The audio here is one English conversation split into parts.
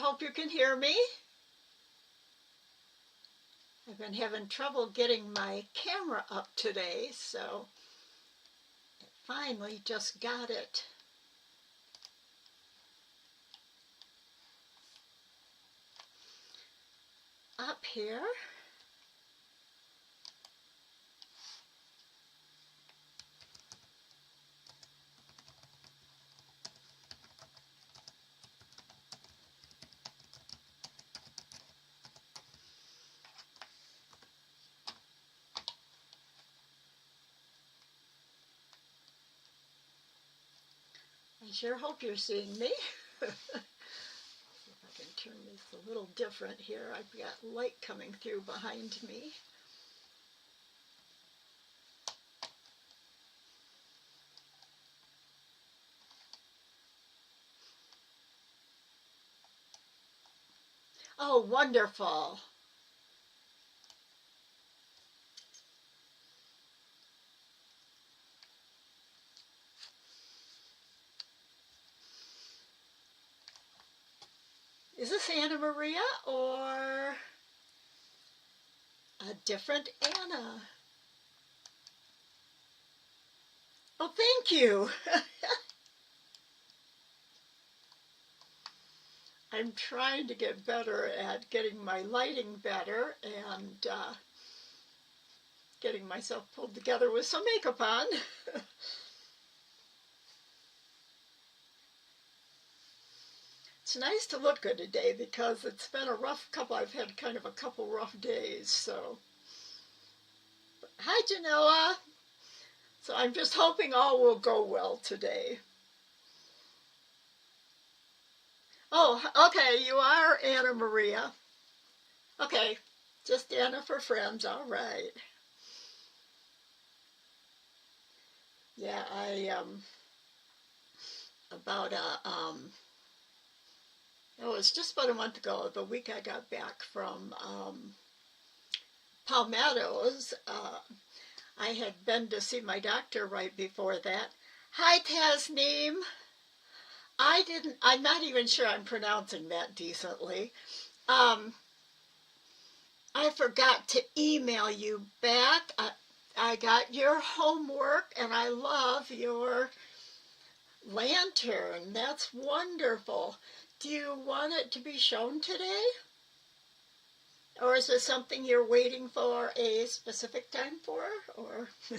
hope you can hear me. I've been having trouble getting my camera up today, so I finally just got it up here. I sure hope you're seeing me. See if I can turn this a little different here. I've got light coming through behind me. Oh, wonderful. Is this Anna Maria or a different Anna? Oh, thank you. I'm trying to get better at getting my lighting better and getting myself pulled together with some makeup on. It's nice to look good today because it's been a rough couple. I've had kind of a couple rough days, so. Hi, Janella. So I'm just hoping all will go well today. Oh, okay, you are Anna Maria. Okay, just Anna for friends, all right. Yeah, it was just about a month ago, the week I got back from Palmetto's. I had been to see my doctor right before that. Hi, Tasneem. I'm not even sure I'm pronouncing that decently. I forgot to email you back. I got your homework and I love your lantern. That's wonderful. Do you want it to be shown today? Or is this something you're waiting for a specific time for? Or I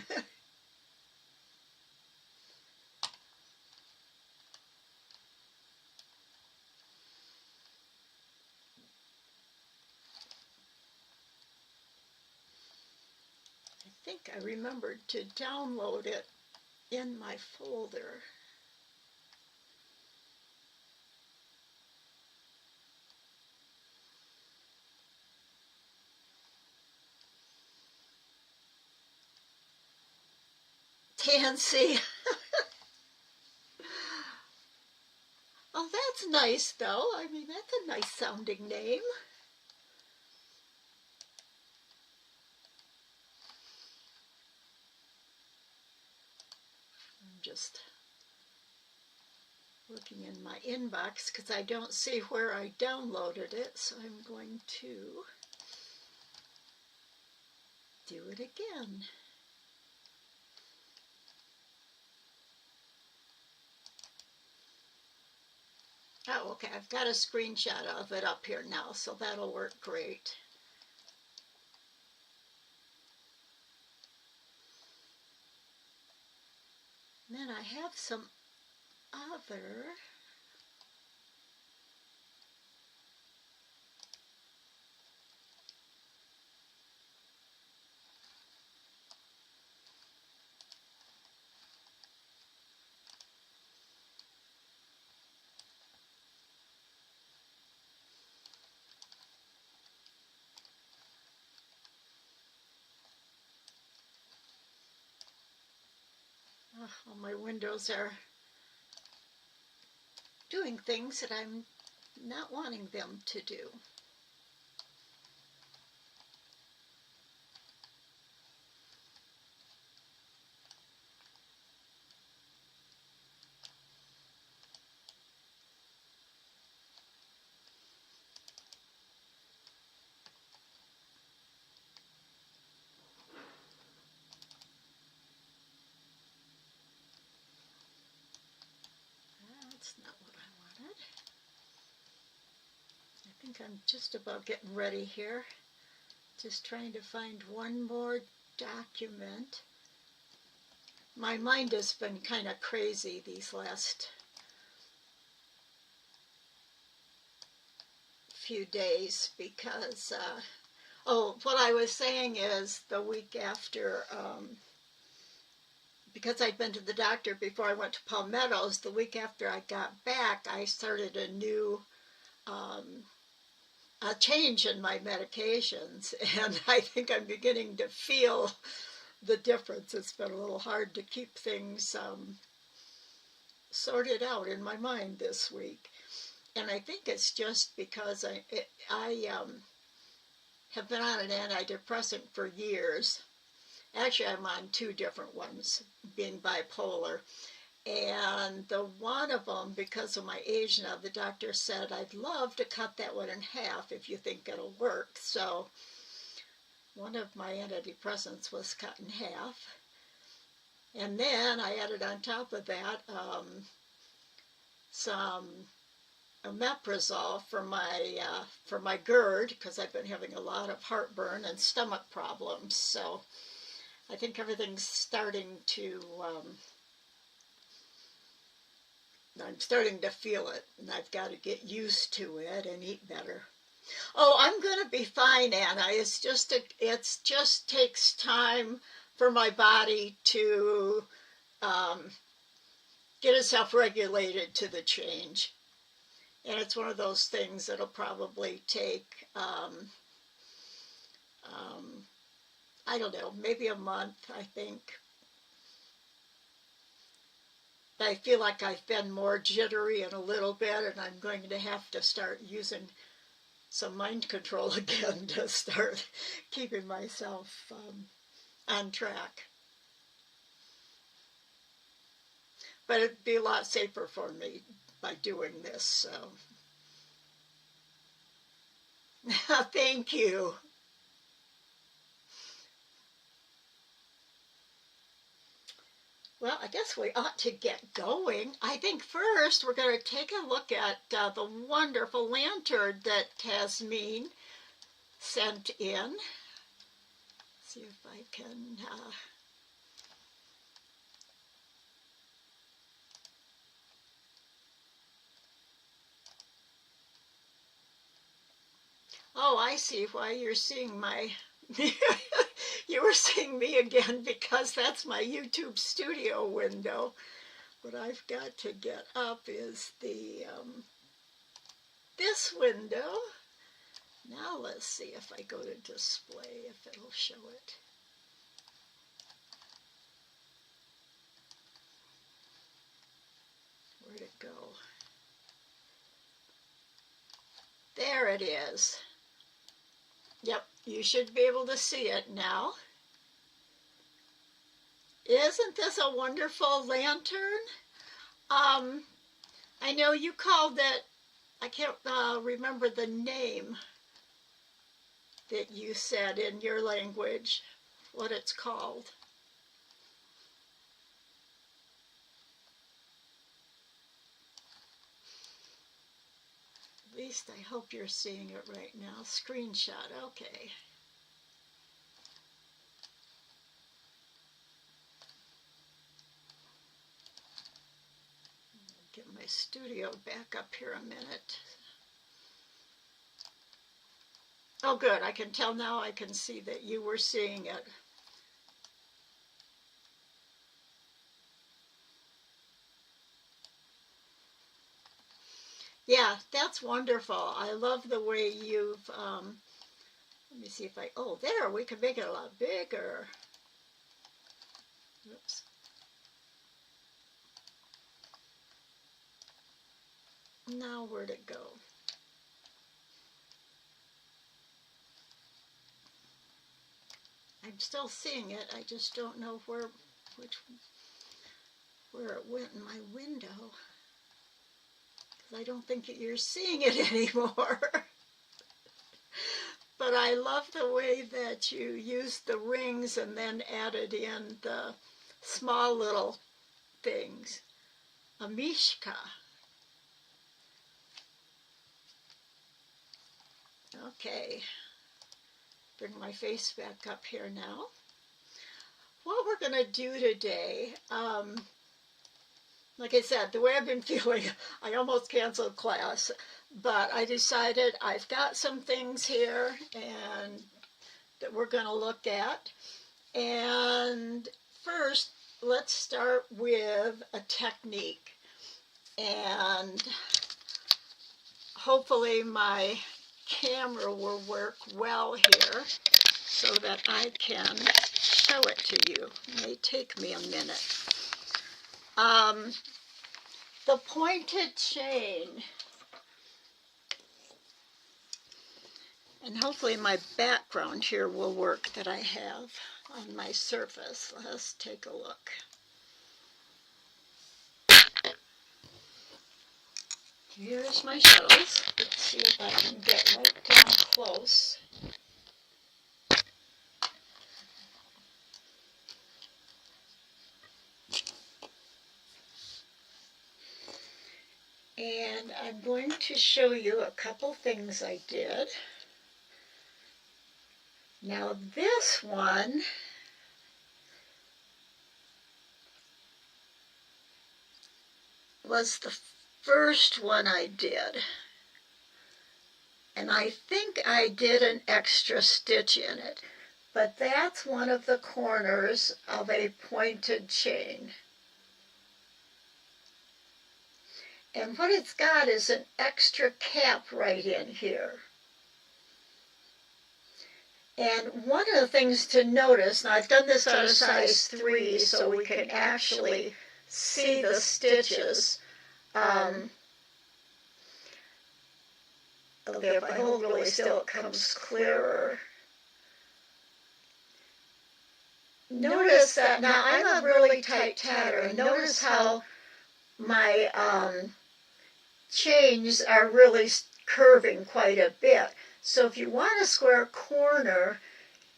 think I remembered to download it in my folder. Tansy. Oh, that's nice, though. I mean, that's a nice sounding name. I'm just looking in my inbox because I don't see where I downloaded it, so I'm going to do it again. Oh, okay, I've got a screenshot of it up here now, so that'll work great. And then I have some other. All my windows are doing things that I'm not wanting them to do. think I'm just about getting ready here. Just trying to find one more document. My mind has been kind of crazy these last few days because, what I was saying is the week after, because I'd been to the doctor before I went to Palmetto's, the week after I got back, I started a new a change in my medications, and I think I'm beginning to feel the difference. It's been a little hard to keep things sorted out in my mind this week, and I think it's just because I have been on an antidepressant for years. Actually, I'm on two different ones, being bipolar. And the one of them, because of my age now, the doctor said, I'd love to cut that one in half if you think it'll work. So one of my antidepressants was cut in half. And then I added on top of that some omeprazole for my GERD, because I've been having a lot of heartburn and stomach problems. So I think everything's starting to... I'm starting to feel it, and I've got to get used to it and eat better. Oh, I'm going to be fine, Anna. It just takes time for my body to get itself regulated to the change. And it's one of those things that'll probably take, I don't know, maybe a month, I think. I feel like I've been more jittery in a little bit, and I'm going to have to start using some mind control again to start keeping myself on track. But it'd be a lot safer for me by doing this, so. Thank you. Well, I guess we ought to get going. I think first we're going to take a look at the wonderful lantern that Tasmin sent in. See if I can... Oh, I see why you're seeing my... You were seeing me again because that's my YouTube studio window. What I've got to get up is the this window. Now let's see if I go to display, if it'll show it. Where'd it go? There it is. Yep, you should be able to see it now. Isn't this a wonderful lantern? I know you called it, I can't remember the name that you said in your language, what it's called. At least I hope you're seeing it right now. Screenshot, okay. Get my studio back up here a minute. Oh good, I can tell now, I can see that you were seeing it. Yeah, that's wonderful. I love the way you've, let me see if I, oh, there, we can make it a lot bigger. Oops. Now where'd it go? I'm still seeing it, I just don't know where it went in my window. I don't think you're seeing it anymore. But I love the way that you used the rings and then added in the small little things. A mishka. Okay, bring my face back up here now. What we're going to do today, like I said, the way I've been feeling, I almost canceled class, but I decided I've got some things here and that we're going to look at. And first, let's start with a technique. And hopefully my camera will work well here so that I can show it to you. It may take me a minute. The pointed chain, and hopefully my background here will work that I have on my surface. Let's take a look. Here's my shuttles. Let's see if I can get right down close. And I'm going to show you a couple things I did. Now this one was the first one I did. And I think I did an extra stitch in it. But that's one of the corners of a pointed chain. And what it's got is an extra cap right in here. And one of the things to notice, and I've done this on a size 3 so we can actually see the stitches. If I hold really still, it comes clearer. Notice that, now I'm a really tight tatter, and notice how my chains are really curving quite a bit. So if you want a square corner,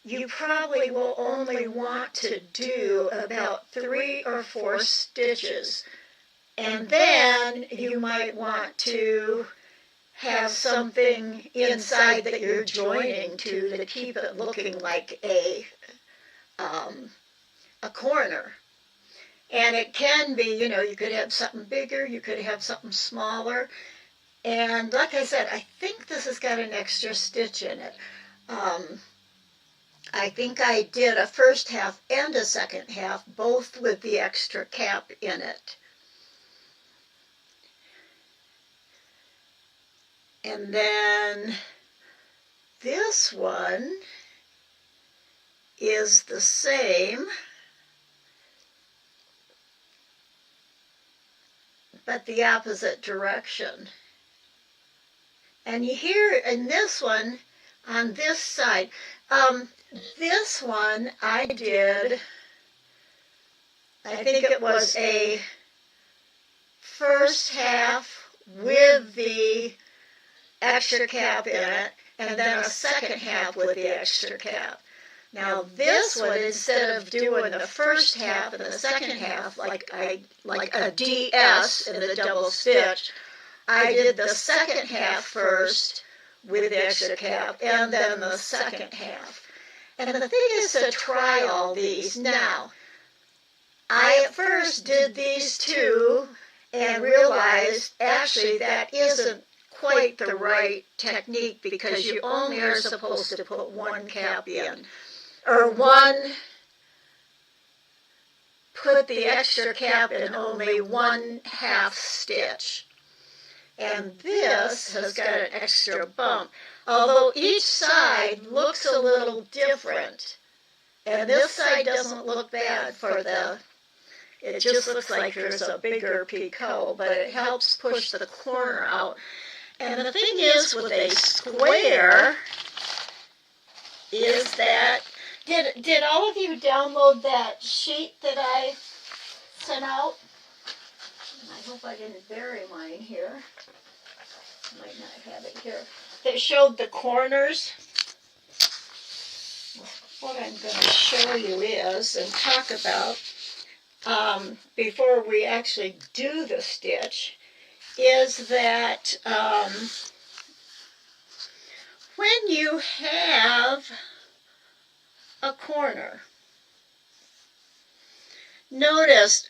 you probably will only want to do about 3 or 4 stitches. And then you might want to have something inside that you're joining to keep it looking like a corner. And it can be, you know, you could have something bigger, you could have something smaller. And like I said, I think this has got an extra stitch in it. I think I did a first half and a second half, both with the extra cap in it. And then this one is the same, but the opposite direction. And you hear in this one, on this side, this one I did, I think it was a first half with the extra cap in it, and then a second half with the extra cap. Now this one, instead of doing the first half and the second half like a DS in the double stitch, I did the second half first with the extra cap and then the second half. And the thing is to try all these. Now, I at first did these two and realized actually that isn't quite the right technique because you only are supposed to put one cap in. Or put the extra cap in only 1/2 stitch. And this has got an extra bump. Although each side looks a little different. And this side doesn't look bad for it just looks like there's a bigger picot, but it helps push the corner out. And the thing is with a square is that, did all of you download that sheet that I sent out? I hope I didn't bury mine here. I might not have it here. That showed the corners. What I'm going to show you is, and talk about, before we actually do the stitch, is that when you have a corner, notice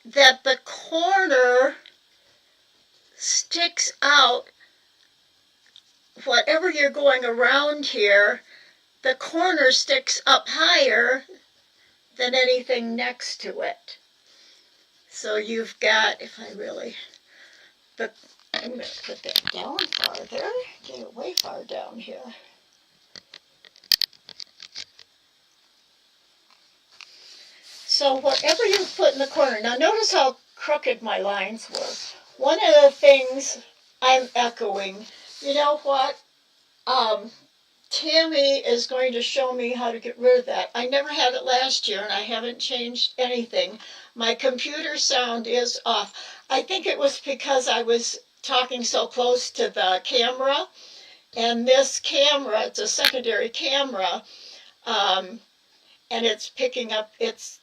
that the corner sticks out. Whatever you're going around here, the corner sticks up higher than anything next to it. So you've got, I'm going to put that down farther, get it way far down here. So whatever you put in the corner, now notice how crooked my lines were. One of the things I'm echoing, you know what? Tammy is going to show me how to get rid of that. I never had it last year, and I haven't changed anything. My computer sound is off. I think it was because I was talking so close to the camera, and this camera, it's a secondary camera, and it's picking up,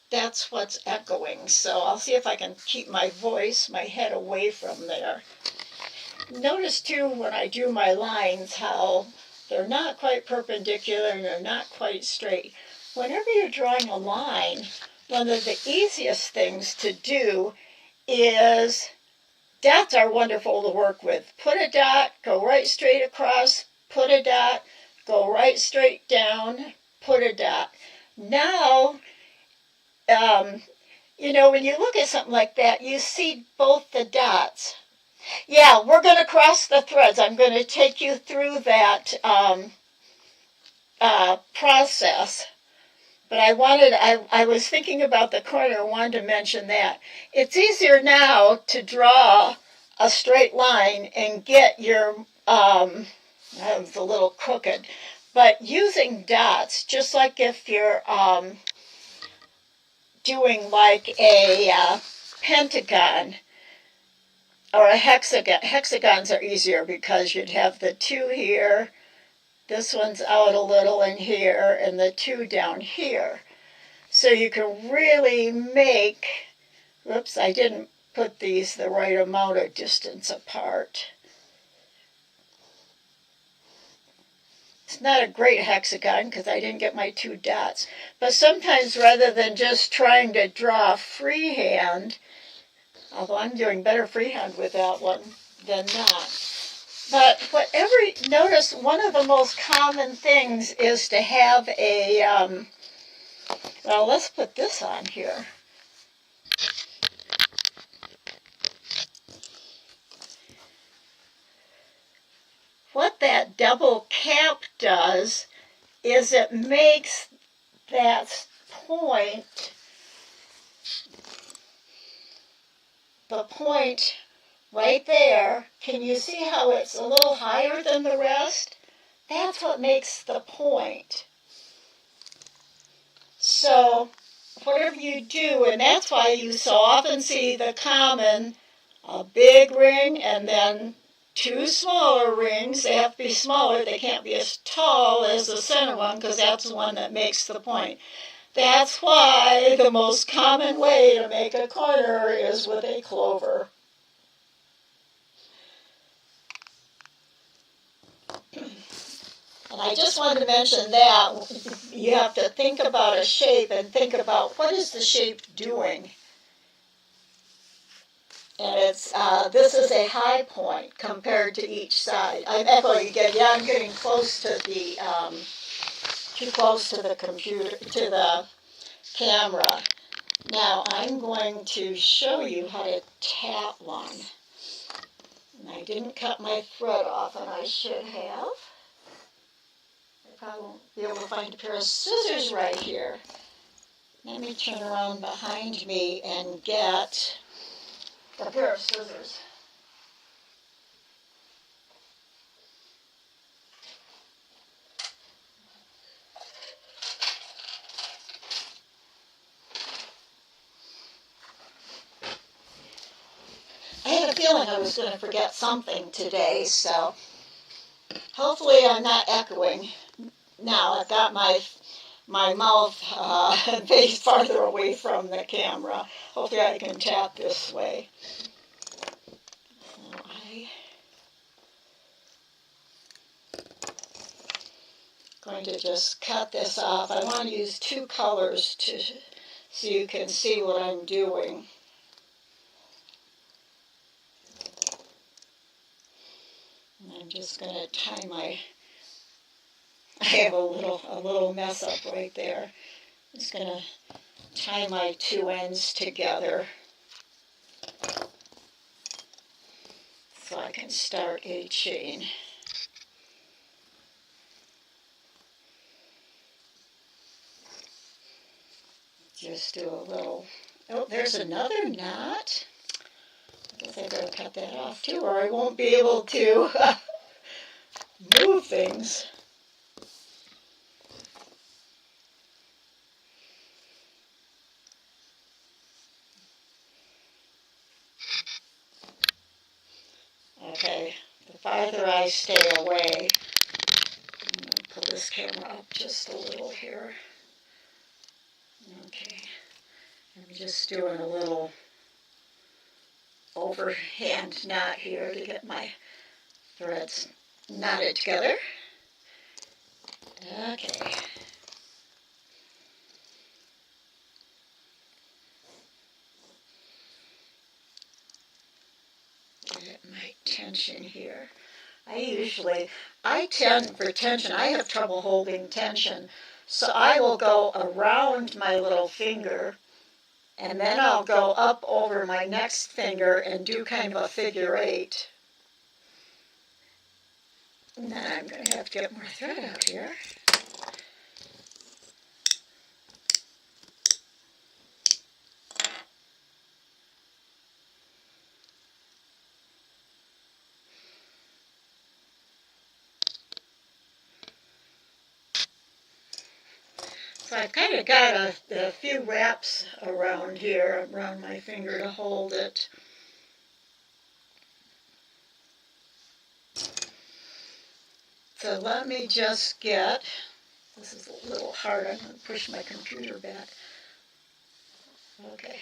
that's what's echoing. So I'll see if I can keep my voice, my head away from there. Notice too when I do my lines how they're not quite perpendicular and they're not quite straight. Whenever you're drawing a line, one of the easiest things to do is, dots are wonderful to work with. Put a dot, go right straight across, put a dot, go right straight down, put a dot. Now, you know, when you look at something like that, you see both the dots. Yeah, we're going to cross the threads. I'm going to take you through that process. But I was thinking about the corner, I wanted to mention that. It's easier now to draw a straight line and get your, that was a little crooked, but using dots, just like if you're doing like a pentagon, or a hexagon. Hexagons are easier because you'd have the 2 here, this one's out a little in here, and the 2 down here. So you can really make, whoops, I didn't put these the right amount of distance apart. It's not a great hexagon because I didn't get my 2 dots. But sometimes rather than just trying to draw freehand, although I'm doing better freehand with that one than not. But notice one of the most common things is to have a, well, let's put this on here. What that double cap does is it makes that point, the point right there, can you see how it's a little higher than the rest? That's what makes the point. So whatever you do, and that's why you so often see the common, a big ring and then 2 smaller rings. They have to be smaller. They can't be as tall as the center one because that's the one that makes the point. That's why the most common way to make a corner is with a clover. And I just wanted to mention that you have to think about a shape and think about what is the shape doing. And it's this is a high point compared to each side. I'm echoing again. Yeah, I'm getting close to the too close to the computer, to the camera. Now I'm going to show you how to tat one. And I didn't cut my thread off, and I should have. I probably won't be able to find a pair of scissors right here. Let me turn around behind me and get a pair of scissors. I had a feeling I was going to forget something today, so hopefully I'm not echoing. Now I've got my mouth faced farther away from the camera. Hopefully I can tap this way. going to just cut this off. I want to use two colors so you can see what I'm doing. And I'm just going to tie my, I have a little mess up right there. I'm just going to tie my two ends together so I can start a chain. Just do a little, oh, there's another knot. I guess I better cut that off too, or I won't be able to move things. Okay, the farther I stay away, I'm going to pull this camera up just a little here. Okay, I'm just doing a little overhand knot here to get my threads knotted together. Okay. Get my tension here. I tend for tension, I have trouble holding tension, so I will go around my little finger, and then I'll go up over my next finger and do kind of a figure eight. And then I'm going to have to get more thread out here. So I've kind of got a few wraps around here, around my finger to hold it. So let me just get, this is a little hard, I'm going to push my computer back. Okay.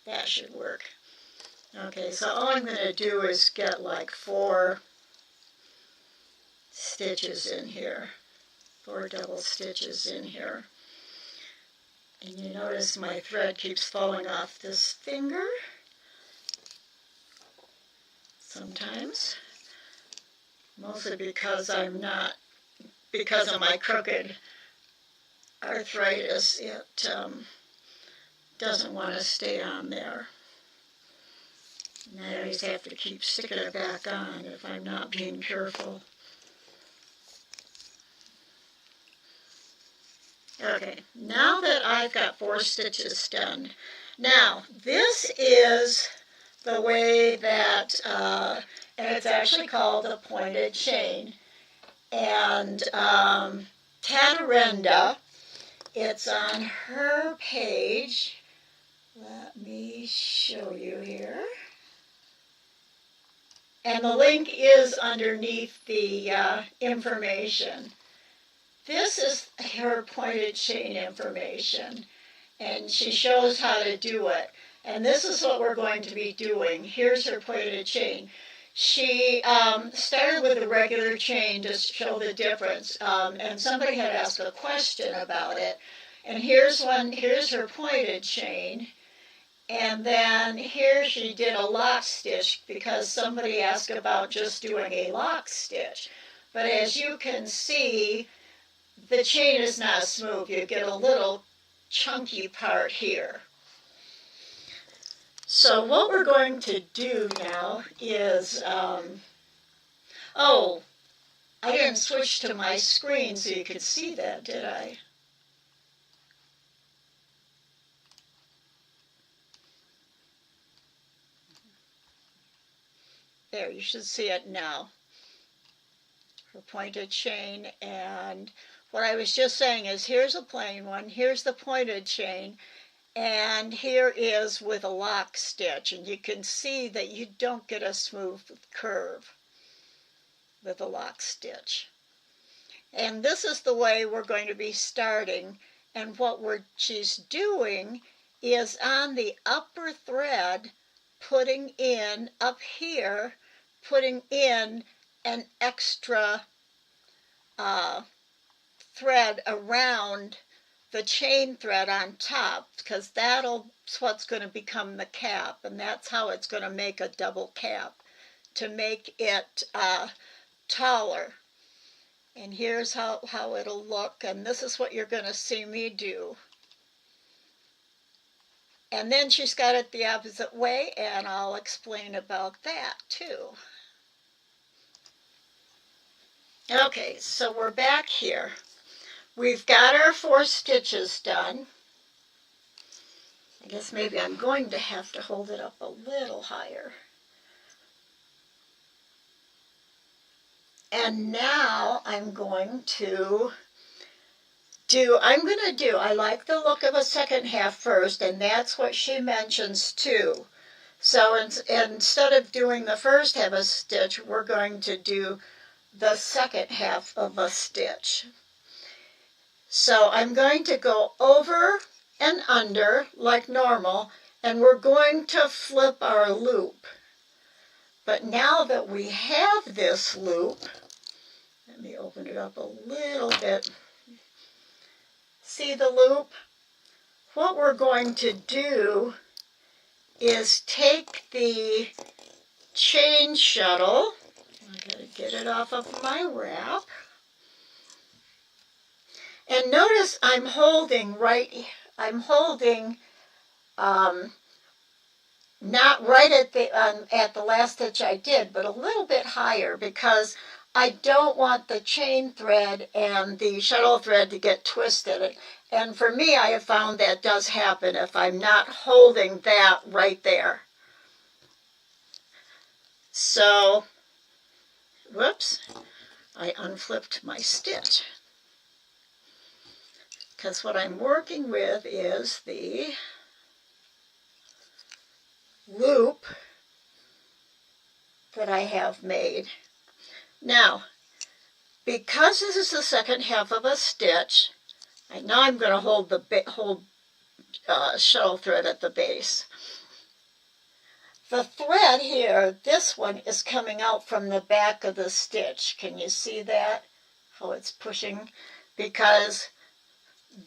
That should work. Okay, so all I'm going to do is get like 4 stitches in here, 4 double stitches in here. And you notice my thread keeps falling off this finger sometimes, mostly because because of my crooked arthritis, it doesn't want to stay on there. And I always have to keep sticking it back on if I'm not being careful. Okay, now that I've got 4 stitches done, now this is the way that, and it's actually called a pointed chain, and Tatting, it's on her page. Let me show you here. And the link is underneath the information. This is her pointed chain information, and she shows how to do it. And this is what we're going to be doing. Here's her pointed chain. She started with a regular chain to show the difference, and somebody had asked a question about it. And here's her pointed chain. And then here she did a lock stitch because somebody asked about just doing a lock stitch. But as you can see, the chain is not smooth. You get a little chunky part here. So what we're going to do now is, oh, I didn't switch to my screen so you could see that, did I? There, you should see it now. Her pointed chain, and what I was just saying is here's a plain one, here's the pointed chain, and here is with a lock stitch, and you can see that you don't get a smooth curve with a lock stitch. And this is the way we're going to be starting, and what she's doing is on the upper thread putting in up here putting in an extra thread around the chain thread on top, because that's what's going to become the cap, and that's how it's going to make a double cap to make it taller. And here's how it'll look, and this is what you're going to see me do. And then she's got it the opposite way, and I'll explain about that too. Okay, so we're back here. We've got our 4 stitches done. I guess maybe I'm going to have to hold it up a little higher. And now I'm going to I like the look of a second half first, and that's what she mentions too. So instead of doing the first half of a stitch, we're going to do the second half of a stitch. So I'm going to go over and under like normal, and we're going to flip our loop. But now that we have this loop, let me open it up a little bit. See the loop? What we're going to do is take the chain shuttle. I gotta get it off of my wrap. And notice I'm holding not right at the last stitch I did, but a little bit higher, because I don't want the chain thread and the shuttle thread to get twisted. And for me, I have found that does happen if I'm not holding that right there. So, whoops, I unflipped my stitch. Because what I'm working with is the loop that I have made. Now, because this is the second half of a stitch, now I'm going to hold the shuttle thread at the base. The thread here, this one, is coming out from the back of the stitch. Can you see that? How it's pushing? Because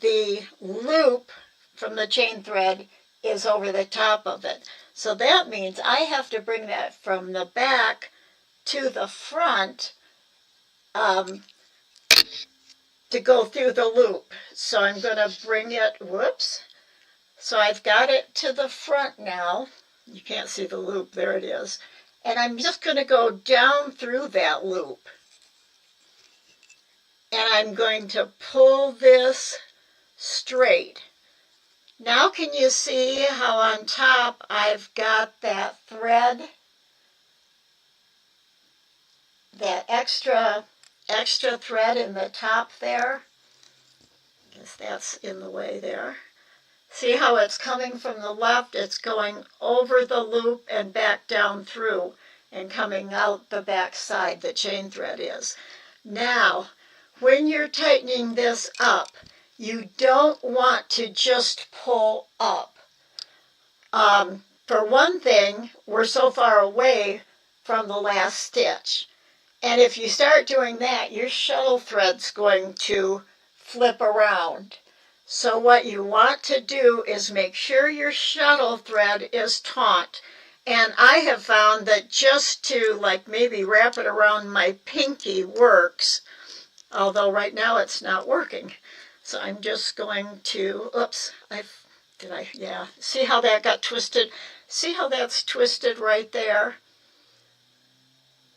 the loop from the chain thread is over the top of it. So that means I have to bring that from the back to the front to go through the loop. So I'm going to bring it, whoops. So I've got it to the front now. You can't see the loop, there it is. And I'm just going to go down through that loop. And I'm going to pull this straight. Now can you see how on top I've got that thread, that extra thread in the top there? I guess that's in the way there. See how it's coming from the left? It's going over the loop and back down through and coming out the back side, the chain thread is. Now, when you're tightening this up, you don't want to just pull up. For one thing, we're so far away from the last stitch. And if you start doing that, your shuttle thread's going to flip around. So what you want to do is make sure your shuttle thread is taut. And I have found that just to maybe wrap it around my pinky works, although right now it's not working. So I'm just going to, oops, yeah. See how that got twisted? See how that's twisted right there?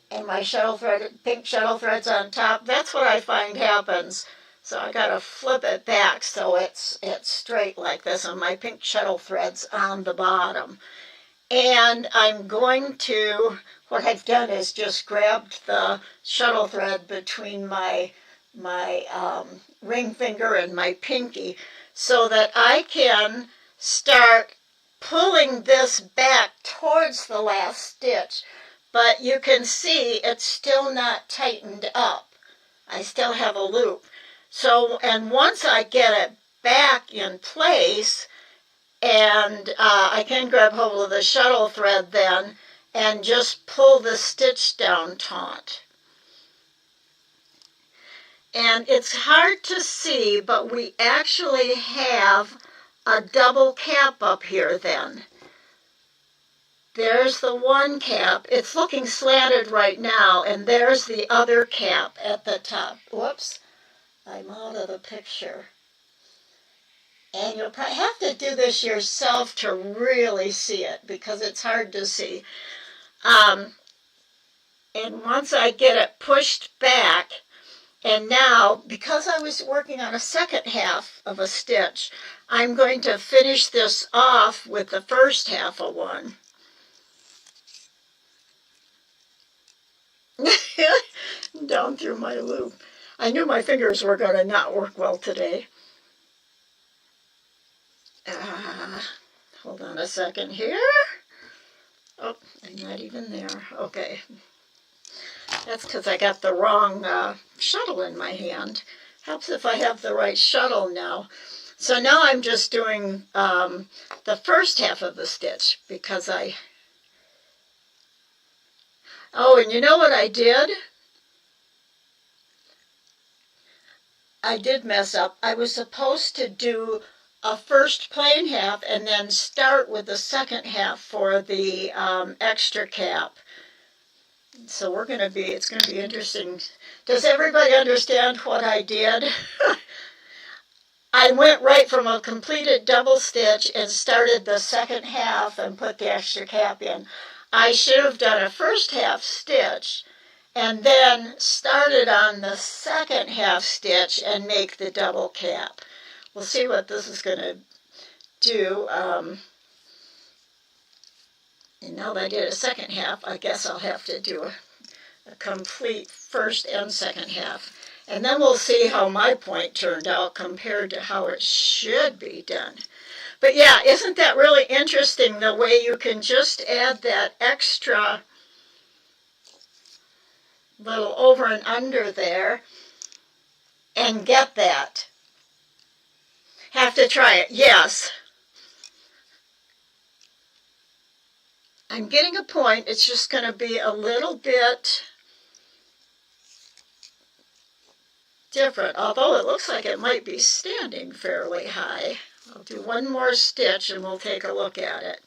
And my shuttle thread, pink shuttle thread's on top. That's what I find happens. So I gotta flip it back so it's straight like this, and my pink shuttle thread's on the bottom. And I'm going to, what I've done is just grabbed the shuttle thread between my ring finger and my pinky so that I can start pulling this back towards the last stitch. But you can see it's still not tightened up. I still have a loop. So, and once I get it back in place, and I can grab hold of the shuttle thread then, and just pull the stitch down taut. And it's hard to see, but we actually have a double cap up here then. There's the one cap. It's looking slanted right now, and there's the other cap at the top. Whoops, I'm out of the picture. And you'll probably have to do this yourself to really see it, because it's hard to see. And once I get it pushed back, and now, because I was working on a second half of a stitch, I'm going to finish this off with the first half of one. Down through my loop. I knew my fingers were going to not work well today. Hold on a second here. Oh, I'm not even there. Okay. That's because I got the wrong shuttle in my hand. Helps if I have the right shuttle now. So now I'm just doing the first half of the stitch because Oh, and you know what I did? I did mess up. I was supposed to do a first plain half and then start with the second half for the extra cap. So it's going to be interesting. Does everybody understand what I did? I went right from a completed double stitch and started the second half and put the extra cap in. I should have done a first half stitch and then started on the second half stitch and make the double cap. We'll see what this is going to do. And now that I did a second half, I guess I'll have to do a complete first and second half. And then we'll see how my point turned out compared to how it should be done. But yeah, isn't that really interesting, the way you can just add that extra little over and under there and get that? Have to try it, yes. I'm getting a point. It's just going to be a little bit different, although it looks like it might be standing fairly high. I'll do one more stitch and we'll take a look at it.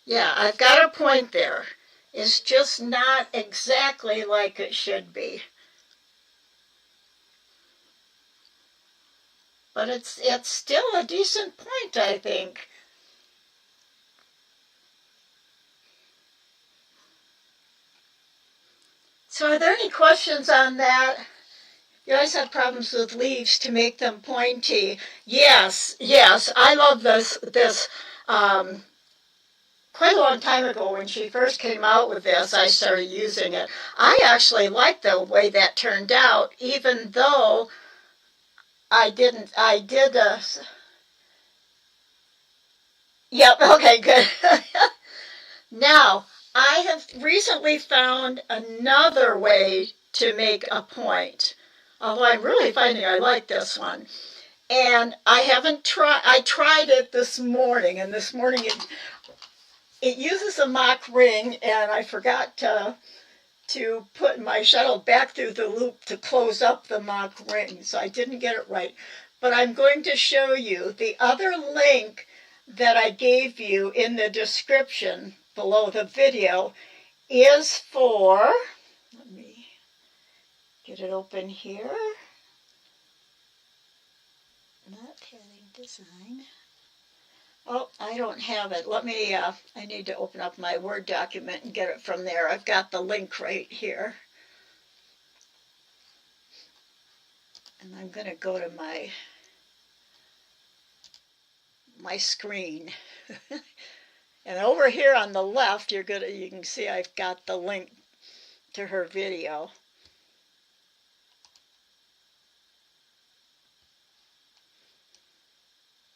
Yeah, I've got a point there. It's just not exactly like it should be. But it's still a decent point, I think. So are there any questions on that? You always have problems with leaves to make them pointy. Yes, I love this quite a long time ago when she first came out with this, I started using it. I actually like the way that turned out, even though Yep, okay, good. Now, I have recently found another way to make a point, although I'm really finding I like this one. And I tried it this morning, and this morning it uses a mock ring, and I forgot to put my shuttle back through the loop to close up the mock ring, so I didn't get it right. But I'm going to show you the other link that I gave you in the description below the video is for, let me get it open here, not Tatting Design. Oh, I don't have it. I need to open up my Word document and get it from there. I've got the link right here. And I'm going to go to my screen. And over here on the left, you can see I've got the link to her video.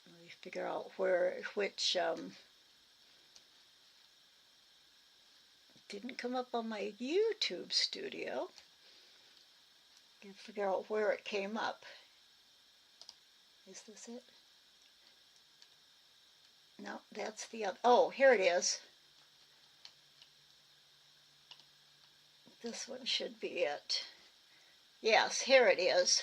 Let me figure out which didn't come up on my YouTube studio. I can figure out where it came up. Is this it? No, that's the other. Oh, here it is. This one should be it. Yes, here it is.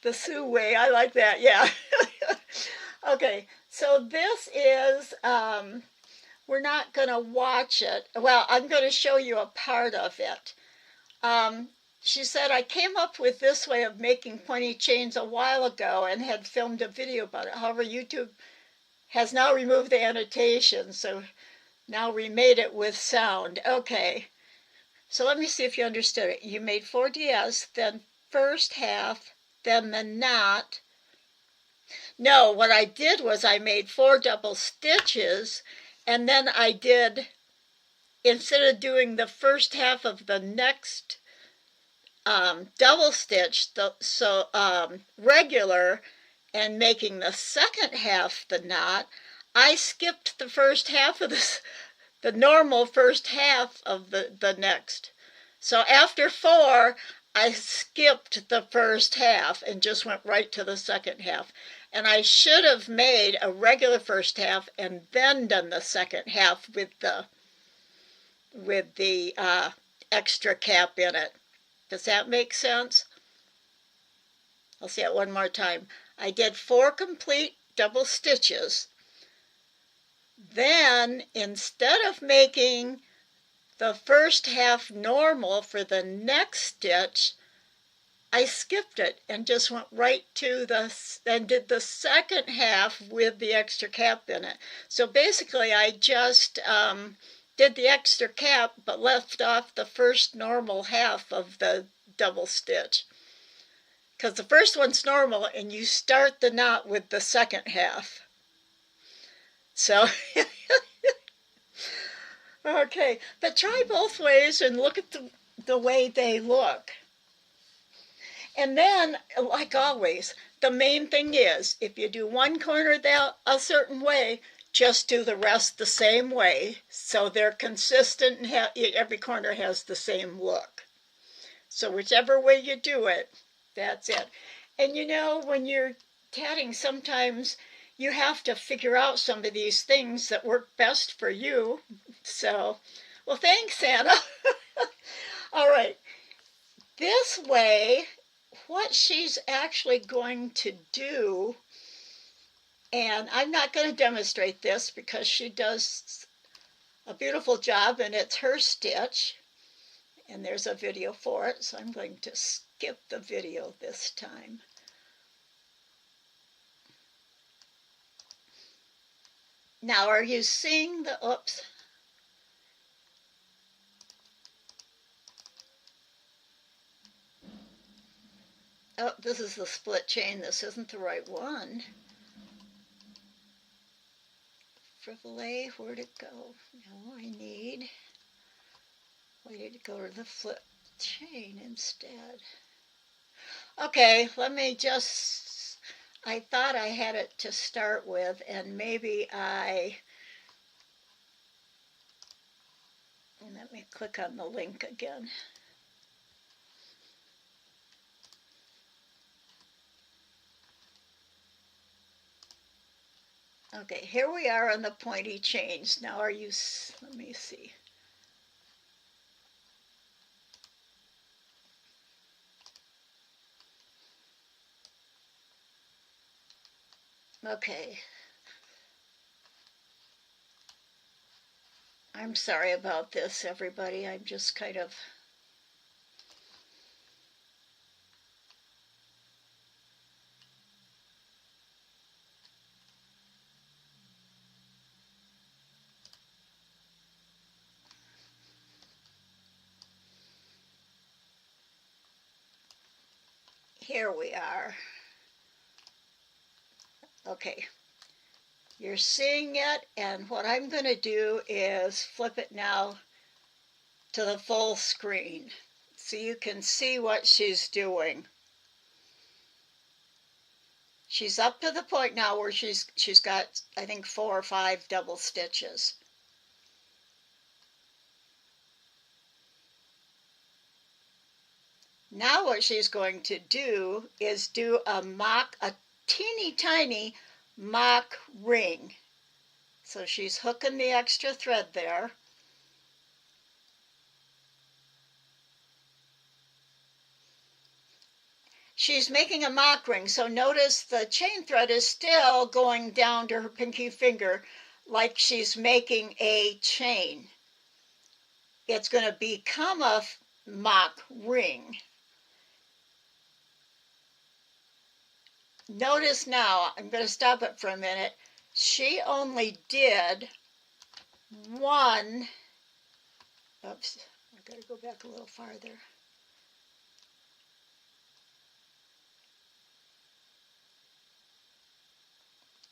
The Sue way, I like that, yeah. Okay, so this is, we're not going to watch it. Well, I'm going to show you a part of it. She said, I came up with this way of making pointy chains a while ago and had filmed a video about it. However, YouTube has now removed the annotation, so now remade it with sound. Okay, so let me see if you understood it. You made 4 DS, then first half, then the knot. No, what I did was I made 4 double stitches, and then I did, instead of doing the first half of the next double stitch, regular, and making the second half the knot, I skipped the first half of the normal first half of the next. So after 4, I skipped the first half and just went right to the second half. And I should have made a regular first half and then done the second half with the extra cap in it. Does that make sense? I'll say it one more time. I did 4 complete double stitches. Then, instead of making the first half normal for the next stitch, I skipped it and just went right to and did the second half with the extra cap in it. So basically, I just did the extra cap but left off the first normal half of the double stitch, because the first one's normal and you start the knot with the second half. So okay, but try both ways and look at the way they look. And then, like always, the main thing is, if you do one corner a certain way, just do the rest the same way, so they're consistent and every corner has the same look. So whichever way you do it, that's it. And you know, when you're tatting, sometimes you have to figure out some of these things that work best for you. So, well, thanks, Anna. All right. This way, what she's actually going to do, and I'm not going to demonstrate this because she does a beautiful job and it's her stitch, and there's a video for it, so I'm going to skip the video this time. Now, are you seeing the, oops. Oh, this is the split chain. This isn't the right one. Frivolé, where'd it go? No, I need, why did it go to the flip chain instead? Okay, let me just, I thought I had it to start with, and maybe let me click on the link again. Okay, here we are on the pointy chains. Now are you, let me see. Okay. I'm sorry about this, everybody. I'm just kind of... Here we are. Okay. You're seeing it, and what I'm going to do is flip it now to the full screen so you can see what she's doing. She's up to the point now where she's got, I think, 4 or 5 double stitches. Now what she's going to do is do a teeny tiny mock ring. So she's hooking the extra thread there. She's making a mock ring, so notice the chain thread is still going down to her pinky finger like she's making a chain. It's going to become a mock ring. Notice now, I'm going to stop it for a minute, she only did one, oops, I've got to go back a little farther.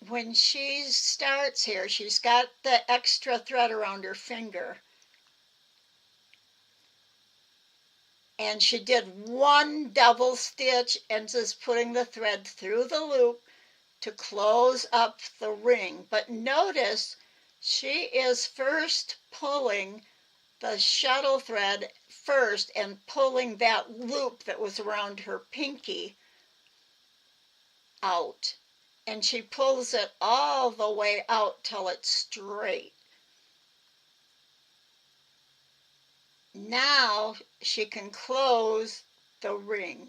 When she starts here, she's got the extra thread around her finger. And she did one double stitch and just putting the thread through the loop to close up the ring. But notice she is first pulling the shuttle thread first and pulling that loop that was around her pinky out. And she pulls it all the way out till it's straight. Now she can close the ring,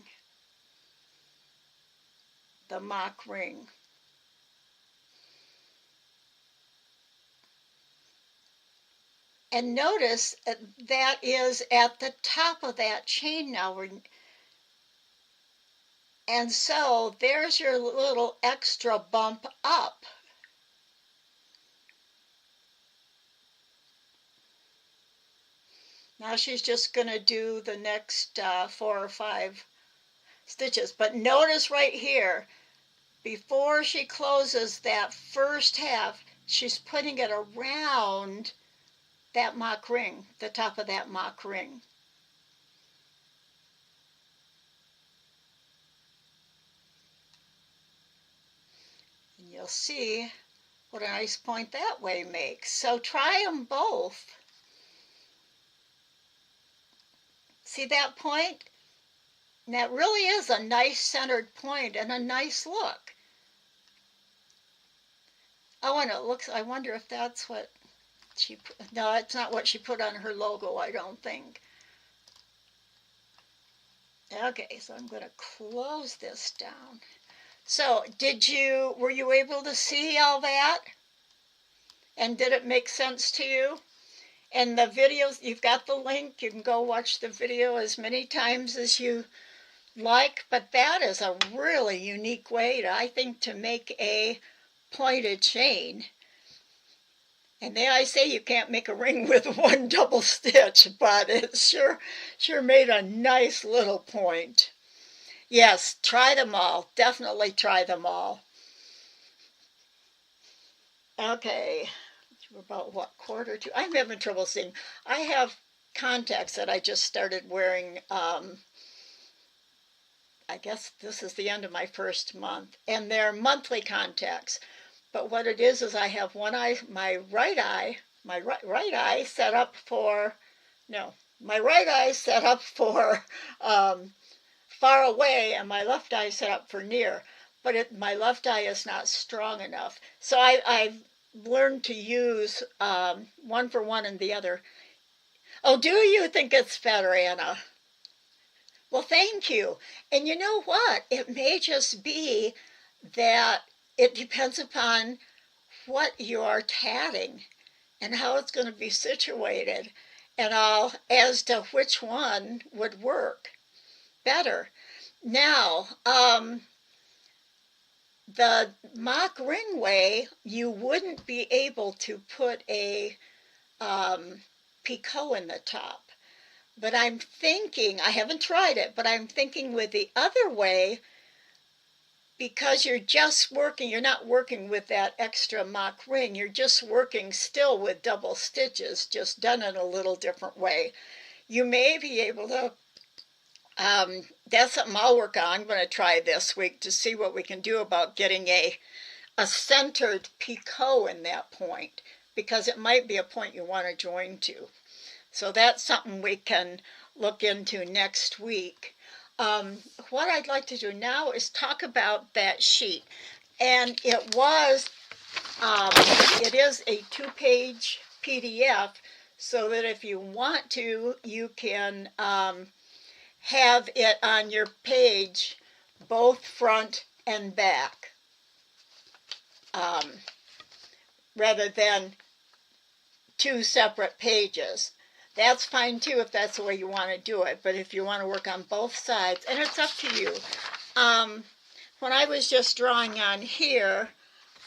the mock ring. And notice that is at the top of that chain now. And so there's your little extra bump up. Now she's just going to do the next 4 or 5 stitches. But notice right here, before she closes that first half, she's putting it around that mock ring, the top of that mock ring. And you'll see what a nice point that way makes. So try them both. See that point? And that really is a nice centered point and a nice look. Oh, and it looks, I wonder if that's what she put. No, it's not what she put on her logo, I don't think. Okay, so I'm going to close this down. So, were you able to see all that? And did it make sense to you? And the videos, you've got the link. You can go watch the video as many times as you like. But that is a really unique way, I think, to make a pointed chain. And then I say you can't make a ring with one double stitch, but it sure made a nice little point. Yes, try them all. Definitely try them all. Okay. We're about, what, 1/4 to? I'm having trouble seeing. I have contacts that I just started wearing. I guess this is the end of my first month. And they're monthly contacts. But what it is I have one eye, my right eye set up for, no, my right eye set up for far away and my left eye set up for near. But my left eye is not strong enough. So I've learned to use one for one and the other. Oh, do you think it's better, Anna? Well, thank you. And you know what? It may just be that it depends upon what you are tatting and how it's going to be situated and all as to which one would work better. Now, the mock ring way, you wouldn't be able to put a picot in the top. But I'm thinking, I haven't tried it, but I'm thinking with the other way, because you're just working, you're not working with that extra mock ring, you're just working still with double stitches, just done in a little different way. You may be able to that's something I'll work on. I'm going to try this week to see what we can do about getting a centered picot in that point, because it might be a point you want to join to. So that's something we can look into next week. What I'd like to do now is talk about that sheet. And it is a 2-page PDF, so that if you want to, you can have it on your page, both front and back, rather than 2 separate pages. That's fine too if that's the way you want to do it, but if you want to work on both sides, and it's up to you. When I was just drawing on here,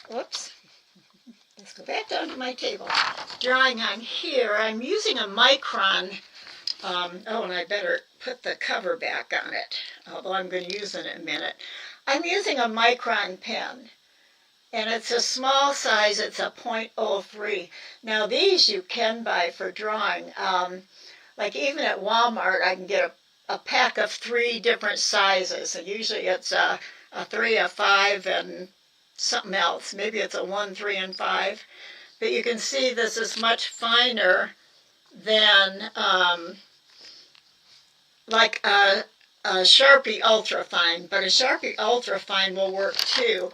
whoops, let's go back down to my table. Drawing on here, I'm using a micron. And I better put the cover back on it, although I'm going to use it in a minute. I'm using a micron pen, and it's a small size. It's a .03. Now these you can buy for drawing. Like even at Walmart, I can get a pack of 3 different sizes, and usually it's a 3, a 5, and something else. Maybe it's a 1, 3, and 5. But you can see this is much finer than like a Sharpie Ultra Fine, but a Sharpie Ultra Fine will work too.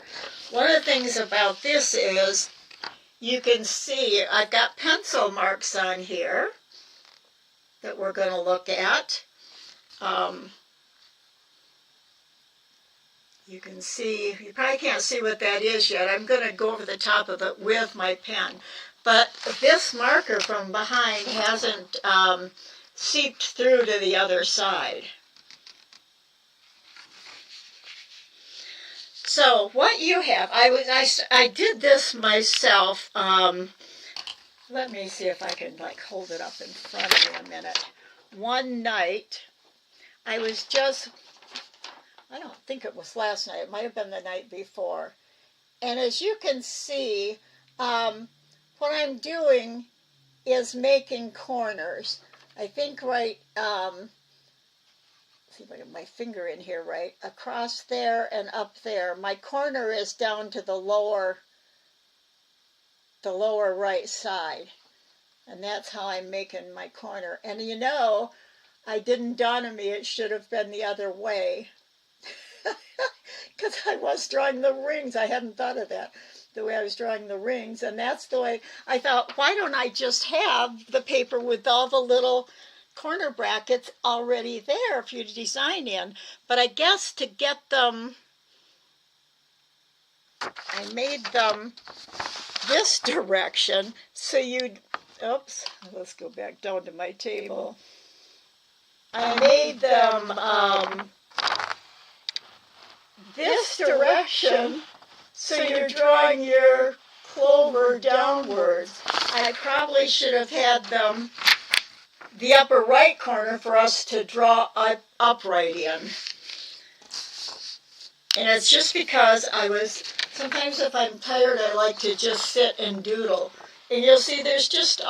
One of the things about this is you can see I've got pencil marks on here that we're going to look at. You can see, you probably can't see what that is yet. I'm going to go over the top of it with my pen. But this marker from behind hasn't seeped through to the other side. So what you have, I did this myself. Let me see if I can hold it up in front of me a minute. One night, I don't think it was last night. It might have been the night before. And as you can see, what I'm doing is making corners. I think see if I get my finger in here right, across there and up there. My corner is down to the lower right side. And that's how I'm making my corner. And you know, it didn't dawn on me it should have been the other way. Because I was drawing the rings. I hadn't thought of that, the way I was drawing the rings. And that's the way I thought, why don't I just have the paper with all the little corner brackets already there for you to design in? But I guess to get them, I made them this direction, so oops, let's go back down to my table. I made them this direction, so you're drawing your clover downwards. I probably should have had them the upper right corner for us to draw upright in. And it's just because sometimes if I'm tired, I like to just sit and doodle. And you'll see there's just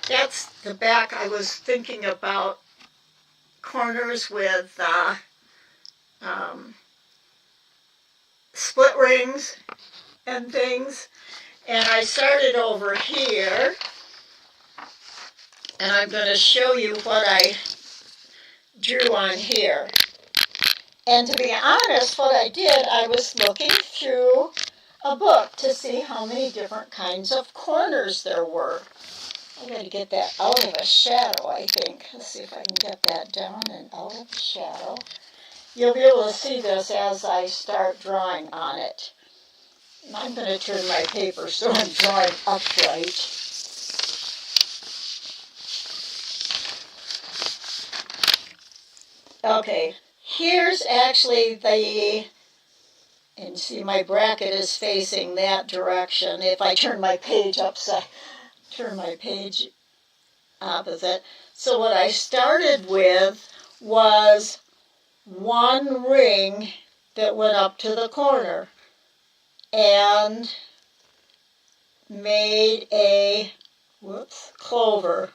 that's the back. I was thinking about corners with split rings and things. And I started over here, and I'm going to show you what I drew on here. And to be honest, what I did, I was looking through a book to see how many different kinds of corners there were. I'm going to get that out of the shadow, I think. Let's see if I can get that down and out of the shadow. You'll be able to see this as I start drawing on it. I'm going to turn my paper so I'm drawing upright. Okay, here's actually and see my bracket is facing that direction. If I turn my page opposite. So what I started with was one ring that went up to the corner and made a clover.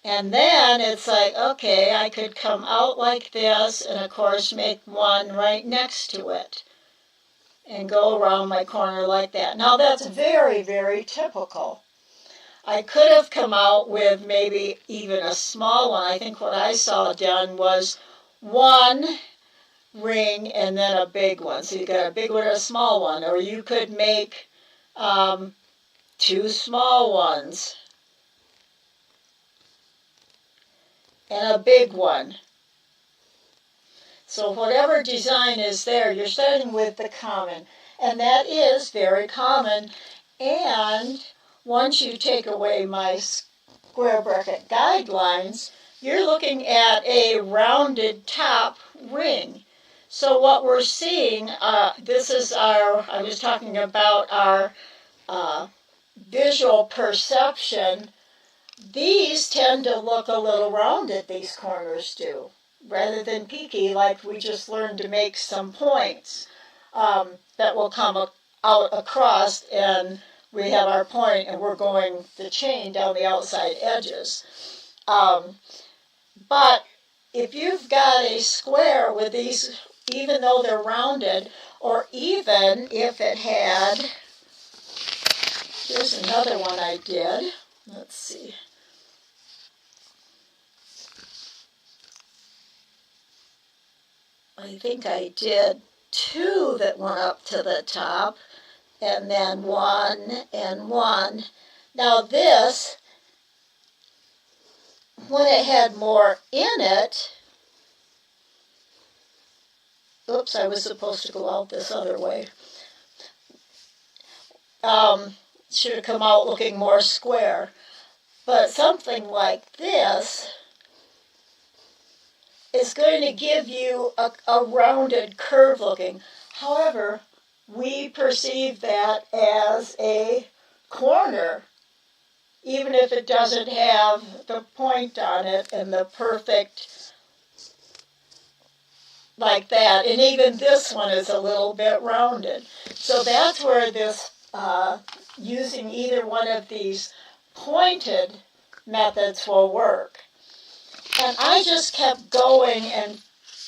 And then it's like, okay, I could come out like this and, of course, make one right next to it and go around my corner like that. Now, that's very, very typical. I could have come out with maybe even a small one. I think what I saw done was one ring and then a big one. So you got a big one and a small one. Or you could make two small ones and a big one. So whatever design is there, you're starting with the common. And that is very common. And once you take away my square bracket guidelines, you're looking at a rounded top ring. So what we're seeing, this is I was talking about our visual perception. These tend to look a little rounded, these corners do, rather than peaky, like we just learned to make some points that will come out across, and we have our point, and we're going the chain down the outside edges. But if you've got a square with these, even though they're rounded, or even if it had, here's another one I did. Let's see. I think I did two that went up to the top, and then one and one. Now this, when it had more in it, oops, I was supposed to go out this other way. Should have come out looking more square. But something like this is going to give you a rounded curve looking. However, we perceive that as a corner, even if it doesn't have the point on it and the perfect like that. And even this one is a little bit rounded. So that's where this using either one of these pointed methods will work. And I just kept going and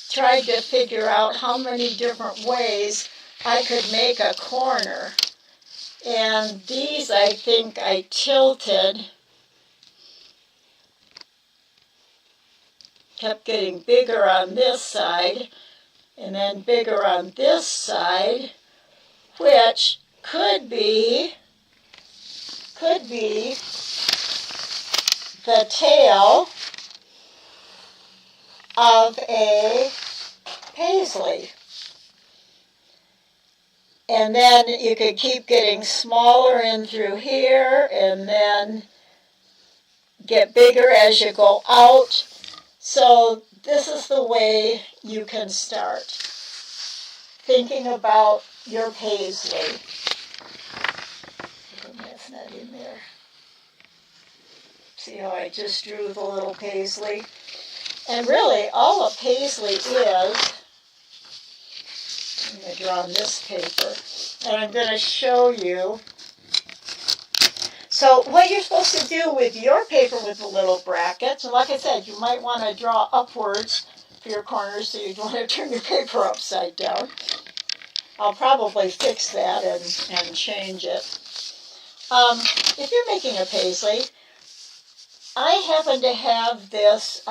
tried to figure out how many different ways I could make a corner. And these, I think I tilted, kept getting bigger on this side, and then bigger on this side, which could be the tail of a paisley. And then you could keep getting smaller in through here and then get bigger as you go out. So this is the way you can start thinking about your paisley. That's not in there. See how I just drew the little paisley? And really, all a paisley is, I'm going to draw on this paper, and I'm going to show you. So what you're supposed to do with your paper with the little brackets, and like I said, you might want to draw upwards for your corners, so you don't want to turn your paper upside down. I'll probably fix that and change it. If you're making a paisley, I happen to have this,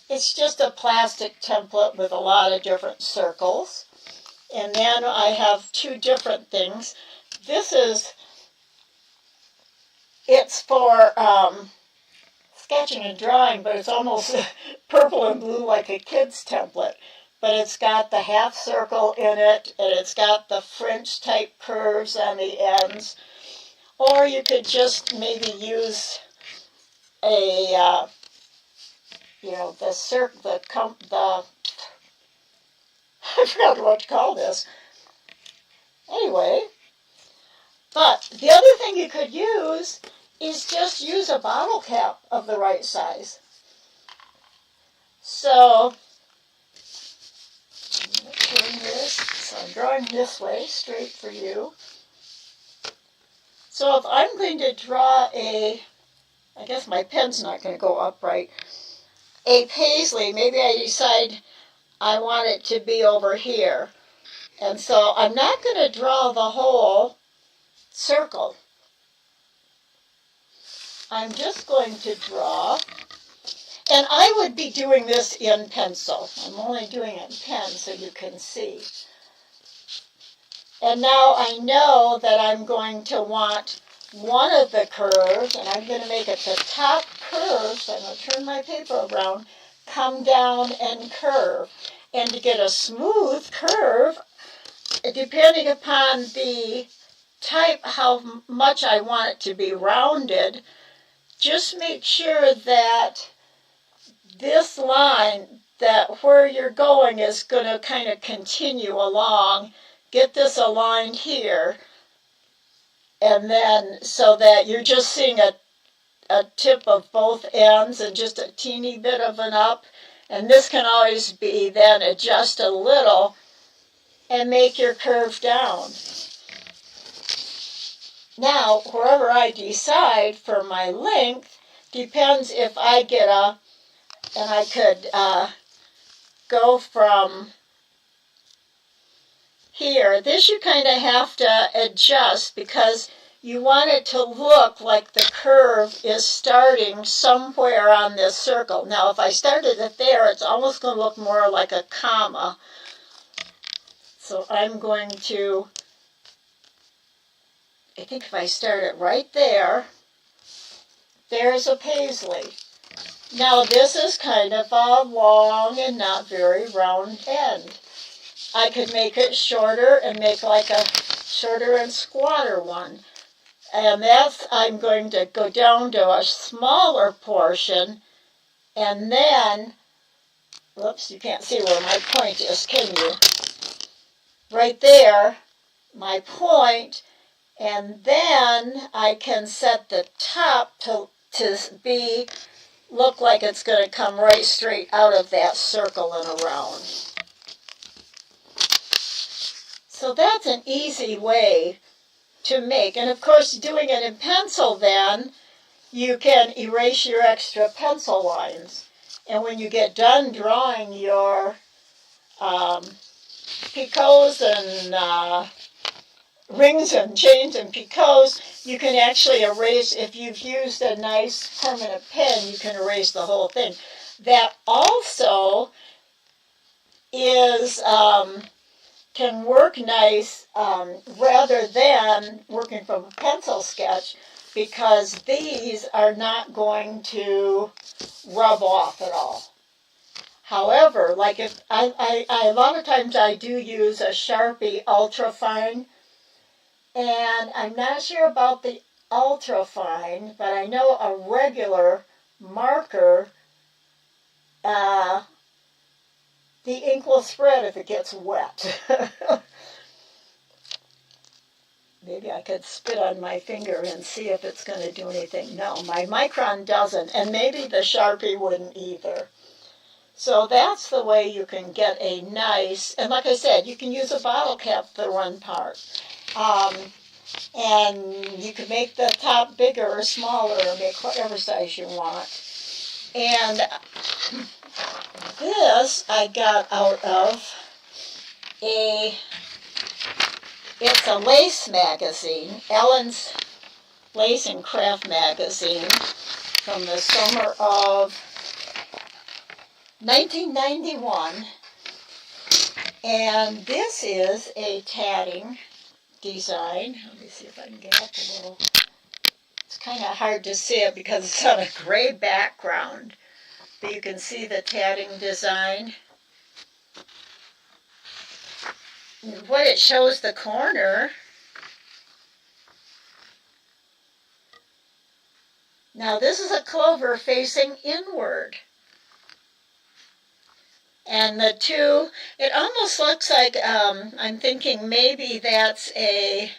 it's just a plastic template with a lot of different circles. And then I have two different things. This is, it's for sketching and drawing, but it's almost purple and blue like a kid's template. But it's got the half circle in it, and it's got the French type curves on the ends. Or you could just maybe use a, I forgot what to call this. Anyway, but the other thing you could use is just use a bottle cap of the right size. So, I'm drawing this way, straight for you. So if I'm going to draw a I guess my pen's not going to go up right. A paisley, maybe I decide I want it to be over here. And so I'm not going to draw the whole circle. I'm just going to draw, and I would be doing this in pencil. I'm only doing it in pen so you can see. And now I know that I'm going to want one of the curves, and I'm going to make it the top curve, so I'm going to turn my paper around, come down and curve. And to get a smooth curve, depending upon the type, how much I want it to be rounded, just make sure that this line, that where you're going is going to kind of continue along. Get this aligned here, and then so that you're just seeing a tip of both ends and just a teeny bit of an up. And this can always be then adjust a little and make your curve down. Now, wherever I decide for my length depends if I get and I could go from here. This you kind of have to adjust because you want it to look like the curve is starting somewhere on this circle. Now, if I started it there, it's almost going to look more like a comma. So I'm going to, I think if I start it right there, there's a paisley. Now, this is kind of a long and not very round end. I could make it shorter and make like a shorter and squatter one. And that's, I'm going to go down to a smaller portion, and then, whoops, you can't see where my point is, can you? Right there, my point, and then I can set the top to be, look like it's going to come right straight out of that circle and around. So that's an easy way to make. And of course, doing it in pencil then, you can erase your extra pencil lines. And when you get done drawing your picots and rings and chains and picots, you can actually erase, if you've used a nice permanent pen, you can erase the whole thing. That also is can work nice rather than working from a pencil sketch, because these are not going to rub off at all. However, like if I a lot of times I do use a Sharpie Ultra Fine, and I'm not sure about the Ultra Fine, but I know a regular marker, the ink will spread if it gets wet. Maybe I could spit on my finger and see if it's going to do anything. No, my Micron doesn't, and maybe the Sharpie wouldn't either. So that's the way you can get a nice, and like I said, you can use a bottle cap for one part. And you can make the top bigger or smaller, or make whatever size you want. And this I got out of it's a lace magazine, Ellen's Lace and Craft magazine from the summer of 1991. And this is a tatting design. Let me see if I can get up a little. It's kind of hard to see it because it's on a gray background. But you can see the tatting design. What it shows the corner. Now this is a clover facing inward. And the two, it almost looks like, I'm thinking maybe that's I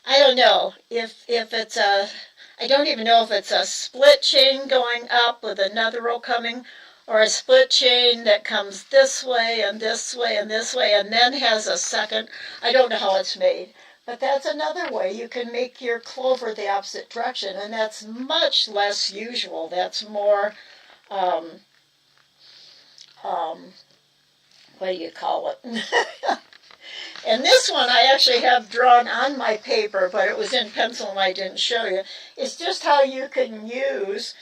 don't know, if it's I don't even know if it's a split chain going up with another row coming, or a split chain that comes this way and this way and this way, and then has a second. I don't know how it's made, But that's another way you can make your clover the opposite direction, and that's much less usual. That's more, um, what do you call it? And this one I actually have drawn on my paper, but it was in pencil and I didn't show you. It's just how you can use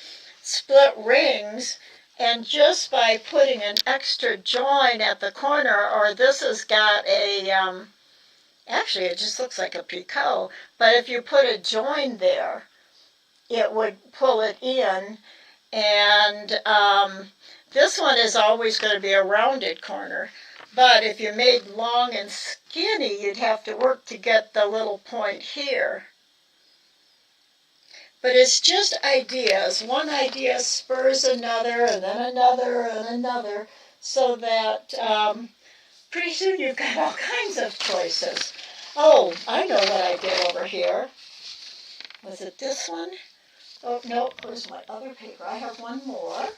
split rings, and just by putting an extra join at the corner, or this has got a, actually it just looks like a picot, but if you put a join there, it would pull it in, and this one is always going to be a rounded corner. But if you made long and skinny, you'd have to work to get the little point here. But it's just ideas. One idea spurs another, and then another, and another, so that pretty soon you've got all kinds of choices. Oh, I know what I did over here. Was it this one? Oh, no, where's my other paper? I have one more.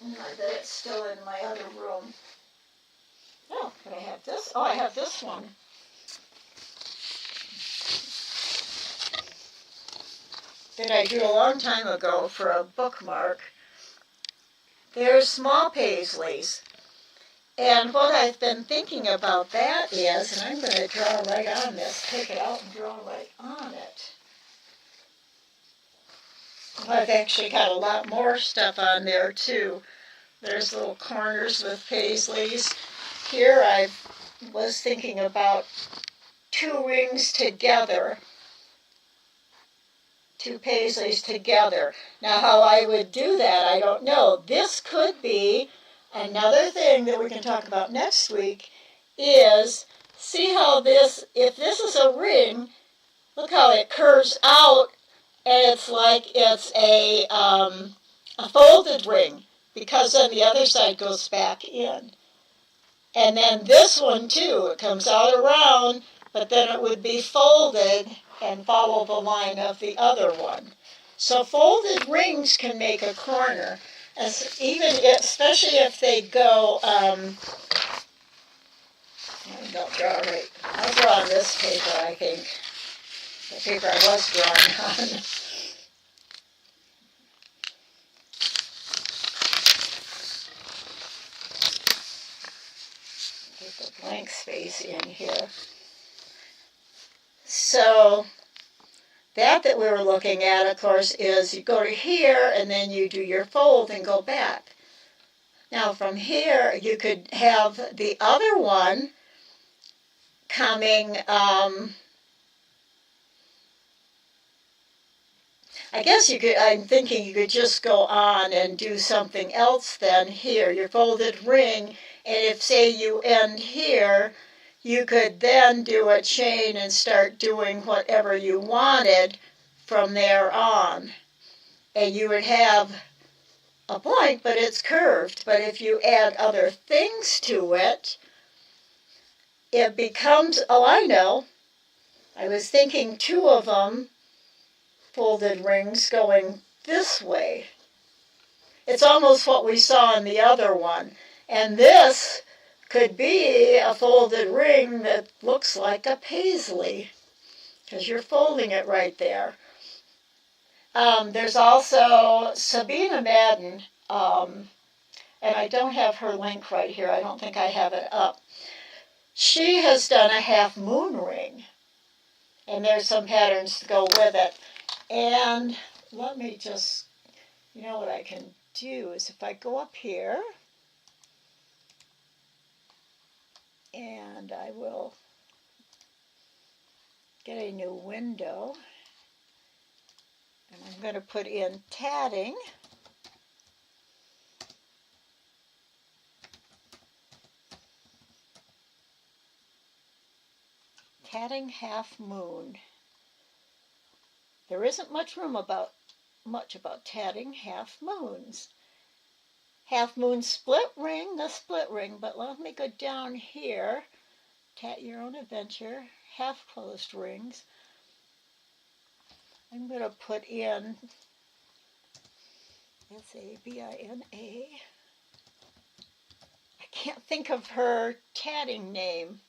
I bet it's still in my other room. Oh, but I have this. Oh, I have this one. That I drew a long time ago for a bookmark. They're small Paisleys. And what I've been thinking about that is, and I'm going to draw right on this, take it out and draw right on it. I've actually got a lot more stuff on there too. There's little corners with Paisleys. Here I was thinking about 2 rings together, 2 Paisleys together. Now how I would do that, I don't know. This could be another thing that we can talk about next week, is see how this, if this is a ring, look how it curves out, and it's like it's a folded ring, because then the other side goes back in. And then this one too, it comes out around, but then it would be folded and follow the line of the other one. So folded rings can make a corner, especially if they go, don't draw right. I'll draw on this paper, I think. The paper I was drawing on. Get the blank space in here. So that we were looking at, of course, is you go to here and then you do your fold and go back. Now from here you could have the other one coming, I guess you could, I'm thinking you could just go on and do something else then here, your folded ring, and if say you end here, you could then do a chain and start doing whatever you wanted from there on. And you would have a point, but it's curved. But if you add other things to it, it becomes, oh, I know. I was thinking 2 of them, folded rings going this way. It's almost what we saw in the other one. And this could be a folded ring that looks like a paisley, because you're folding it right there. There's also Sabina Madden, and I don't have her link right here. I don't think I have it up. She has done a half moon ring, and there's some patterns to go with it. And let me just, you know what I can do is if I go up here, and I will get a new window, and I'm going to put in tatting. Tatting half moon. There isn't much about tatting half moons. Half moon split ring, the split ring, but let me go down here. Tat your own adventure, half closed rings. I'm going to put in S-A-B-I-N-A. can't think of her tatting name.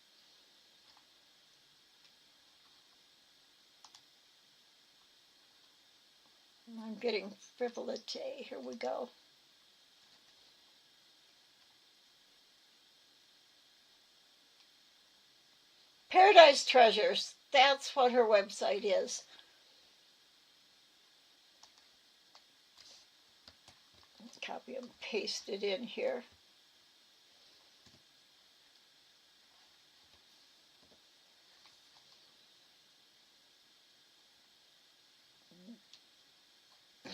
I'm getting frivolity. Here we go. Paradise Treasures. That's what her website is. Let's copy and paste it in here.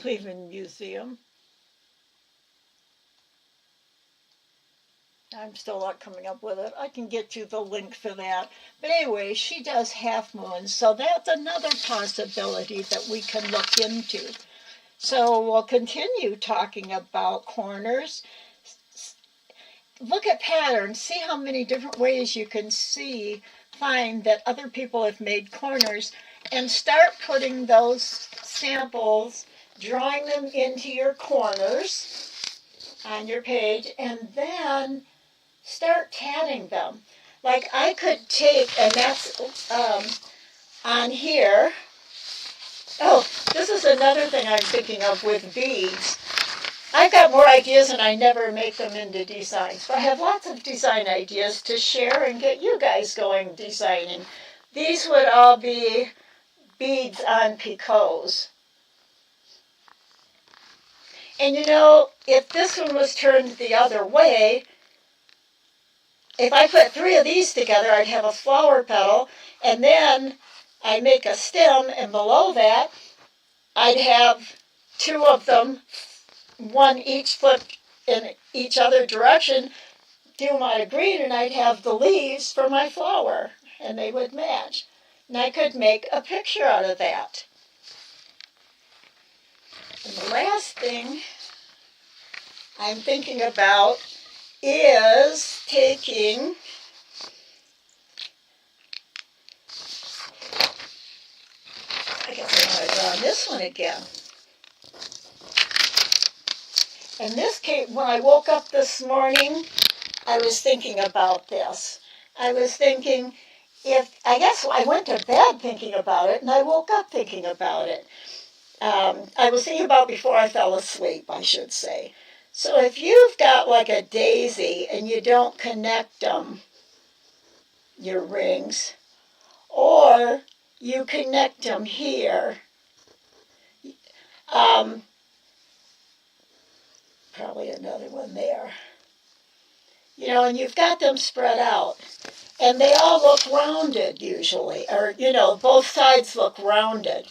Cleveland Museum. I'm still not coming up with it. I can get you the link for that. But anyway, she does half moons, so that's another possibility that we can look into. So we'll continue talking about corners. Look at patterns. See how many different ways you can find that other people have made corners, and start putting those samples, drawing them into your corners on your page, and then start tatting them. Like I could take, and that's on here. Oh, this is another thing I'm thinking of with beads. I've got more ideas and I never make them into designs. But I have lots of design ideas to share and get you guys going designing. These would all be beads on picots. And you know, if this one was turned the other way, if I put 3 of these together, I'd have a flower petal, and then I'd make a stem, and below that, I'd have 2 of them, one each flipped in each other direction, do them out of green, and I'd have the leaves for my flower, and they would match. And I could make a picture out of that. And the last thing I'm thinking about is taking I guess I want to draw this one again. And this came when I woke up this morning. I was thinking about this. I was thinking, I guess I went to bed thinking about it, and I woke up thinking about it. I was thinking about before I fell asleep, I should say. So if you've got like a daisy and you don't connect them, your rings, or you connect them here, probably another one there, you know, and you've got them spread out, and they all look rounded usually, or, you know, both sides look rounded.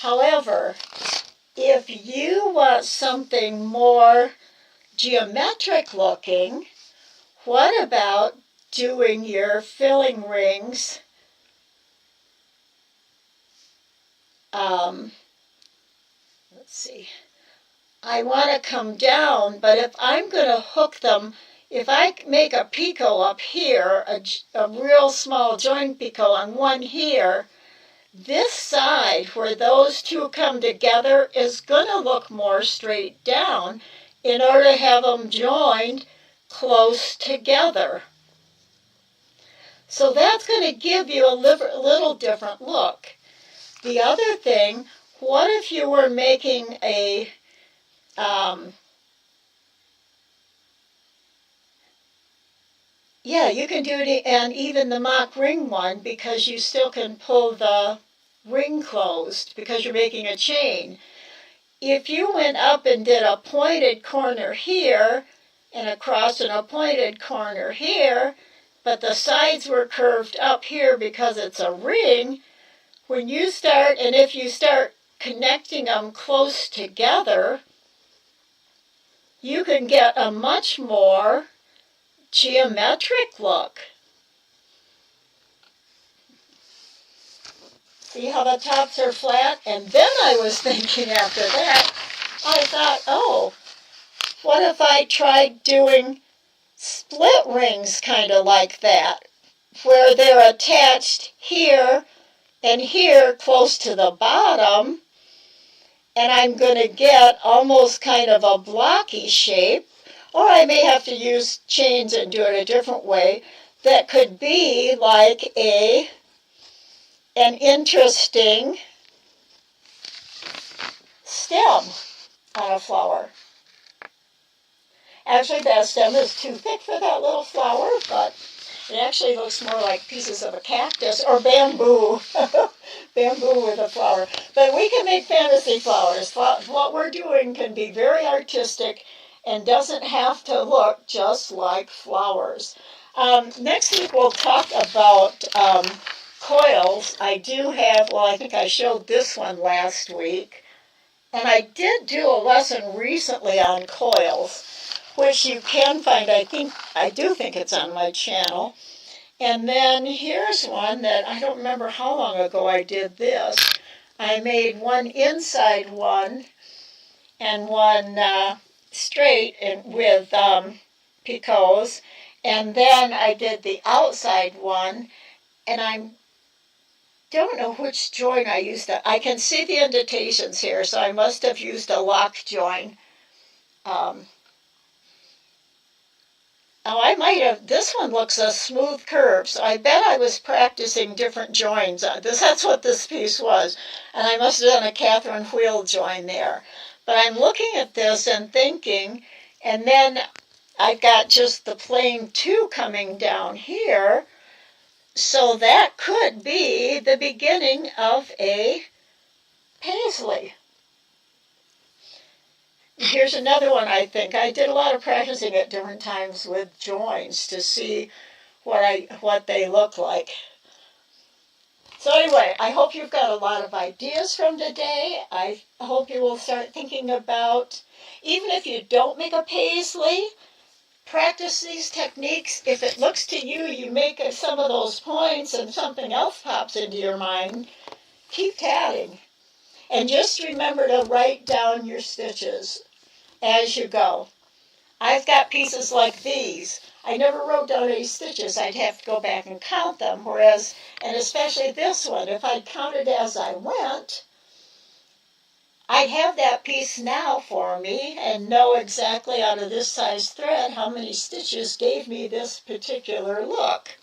However, if you want something more geometric looking, what about doing your filling rings let's see, I want to come down, but if I'm going to hook them, if I make a picot up here, a real small joint picot on one here, this side where those 2 come together is going to look more straight down in order to have them joined close together. So that's going to give you a little different look. The other thing, what if you were making a yeah, you can do it, and even the mock ring one, because you still can pull the ring closed because you're making a chain. If you went up and did a pointed corner here and across and a pointed corner here, but the sides were curved up here because it's a ring, when you start, and if you start connecting them close together, you can get a much more geometric look. See how the tops are flat? And then I was thinking after that, I thought, oh, what if I tried doing split rings kind of like that, where they're attached here and here close to the bottom, and I'm going to get almost kind of a blocky shape, Or I may have to use chains and do it a different way. That could be like an interesting stem on a flower. Actually, that stem is too thick for that little flower, but it actually looks more like pieces of a cactus or bamboo. Bamboo with a flower. But we can make fantasy flowers. What we're doing can be very artistic and doesn't have to look just like flowers. Next week we'll talk about coils. I do have, well, I think I showed this one last week. And I did do a lesson recently on coils, which you can find, I do think it's on my channel. And then here's one that I don't remember how long ago I did this. I made one inside one and one straight with picots. And then I did the outside one, and I don't know which join I used. I can see the indentations here, so I must have used a lock join. Oh, I might have. This one looks a smooth curve, so I bet I was practicing different joins. That's what this piece was, and I must have done a Catherine wheel join there. But I'm looking at this and thinking, and then I've got just the plain 2 coming down here, so that could be the beginning of a paisley. Here's another one, I think. I did a lot of practicing at different times with joins to see what they look like. So anyway, I hope you've got a lot of ideas from today. I hope you will start thinking about, even if you don't make a paisley, practice these techniques. If it looks to you, you make some of those points and something else pops into your mind, keep tatting. And just remember to write down your stitches as you go. I've got pieces like these. I never wrote down any stitches. I'd have to go back and count them, whereas, and especially this one, if I counted as I went, I'd have that piece now for me and know exactly out of this size thread how many stitches gave me this particular look.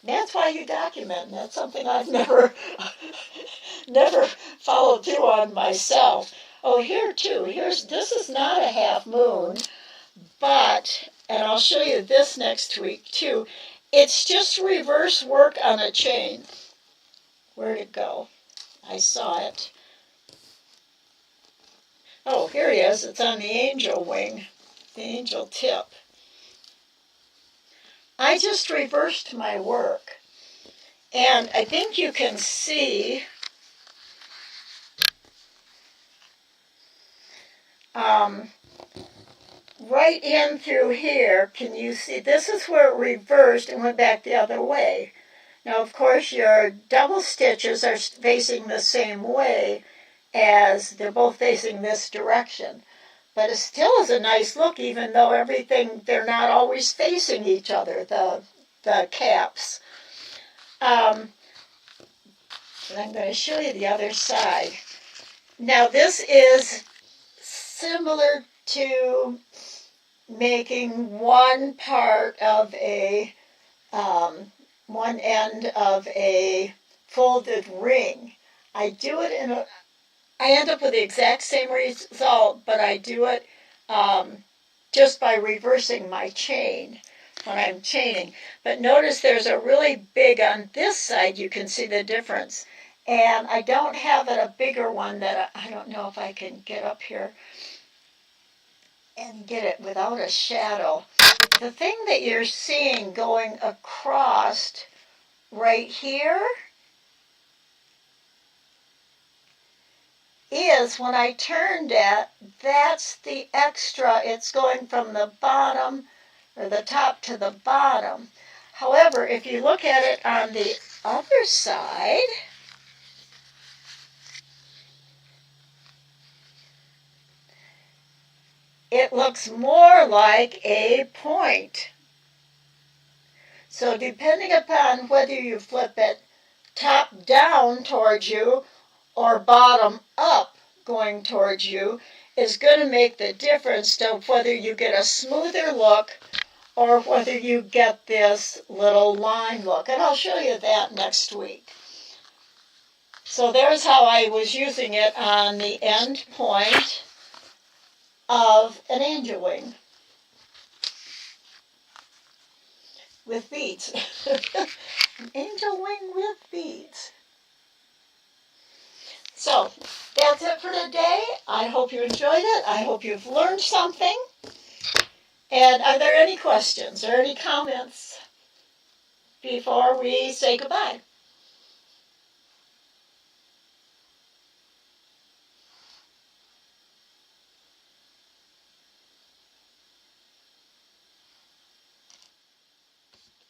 That's why you document. That's something I've never followed through on myself. Oh, here too. This is not a half moon, but, and I'll show you this next week too, it's just reverse work on a chain. Where'd it go? I saw it. Oh, here he is. It's on the angel wing, the angel tip. I just reversed my work. And I think you can see right in through here. Can you see? This is where it reversed and went back the other way. Now, of course, your double stitches are facing the same way as they're both facing this direction. But it still is a nice look, even though they're not always facing each other, the caps. And I'm going to show you the other side. Now, this is similar to making one part of one end of a folded ring. I do it I end up with the exact same result, but I do it just by reversing my chain when I'm chaining. But notice there's a really big on this side. You can see the difference. And I don't have a bigger one that I don't know if I can get up here and get it without a shadow. The thing that you're seeing going across right here is when I turned it, that's the extra. It's going from the bottom or the top to the bottom. However, if you look at it on the other side, it looks more like a point. So depending upon whether you flip it top down towards you or bottom up going towards you, is going to make the difference to whether you get a smoother look or whether you get this little line look. And I'll show you that next week. So there's how I was using it on the end point of an angel wing with beads. An angel wing with beads. So that's it for today. I hope you enjoyed it. I hope you've learned something. And are there any questions or any comments before we say goodbye?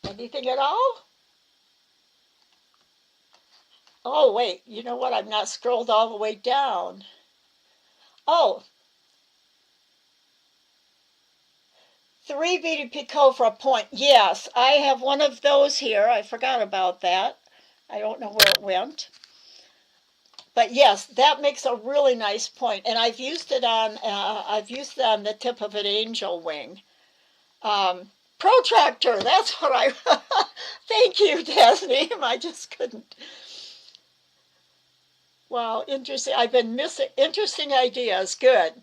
Anything at all? Oh, wait, you know what? I've not scrolled all the way down. Oh, 3 beaded picot for a point. Yes, I have one of those here. I forgot about that. I don't know where it went. But yes, that makes a really nice point. And I've used it on the tip of an angel wing. Protractor, that's what I, thank you, Tasneem, I just couldn't. Wow, interesting. I've been missing interesting ideas. Good.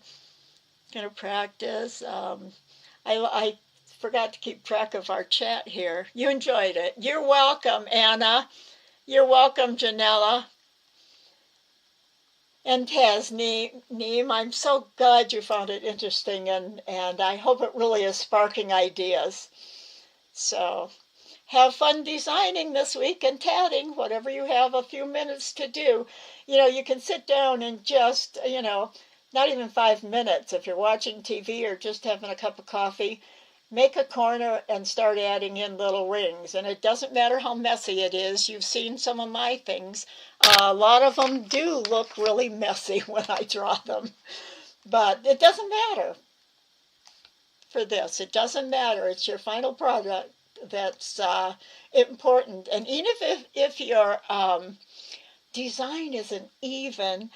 Gonna practice. I forgot to keep track of our chat here. You enjoyed it. You're welcome, Anna. You're welcome, Janella. And Tasneem, I'm so glad you found it interesting, and I hope it really is sparking ideas. So have fun designing this week and tatting, whatever you have a few minutes to do. You know, you can sit down and just, not even 5 minutes if you're watching TV or just having a cup of coffee, make a corner and start adding in little rings. And it doesn't matter how messy it is. You've seen some of my things. A lot of them do look really messy when I draw them. But it doesn't matter for this. It doesn't matter. It's your final product that's important. And even if your design isn't even,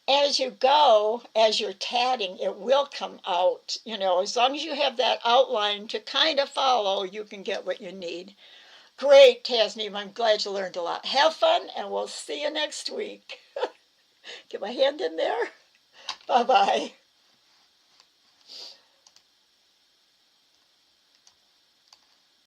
as you go, as you're tatting, it will come out. As long as you have that outline to kind of follow, you can get what you need. Great, Tasneem. I'm glad you learned a lot. Have fun, and we'll see you next week. Get my hand in there. Bye-bye.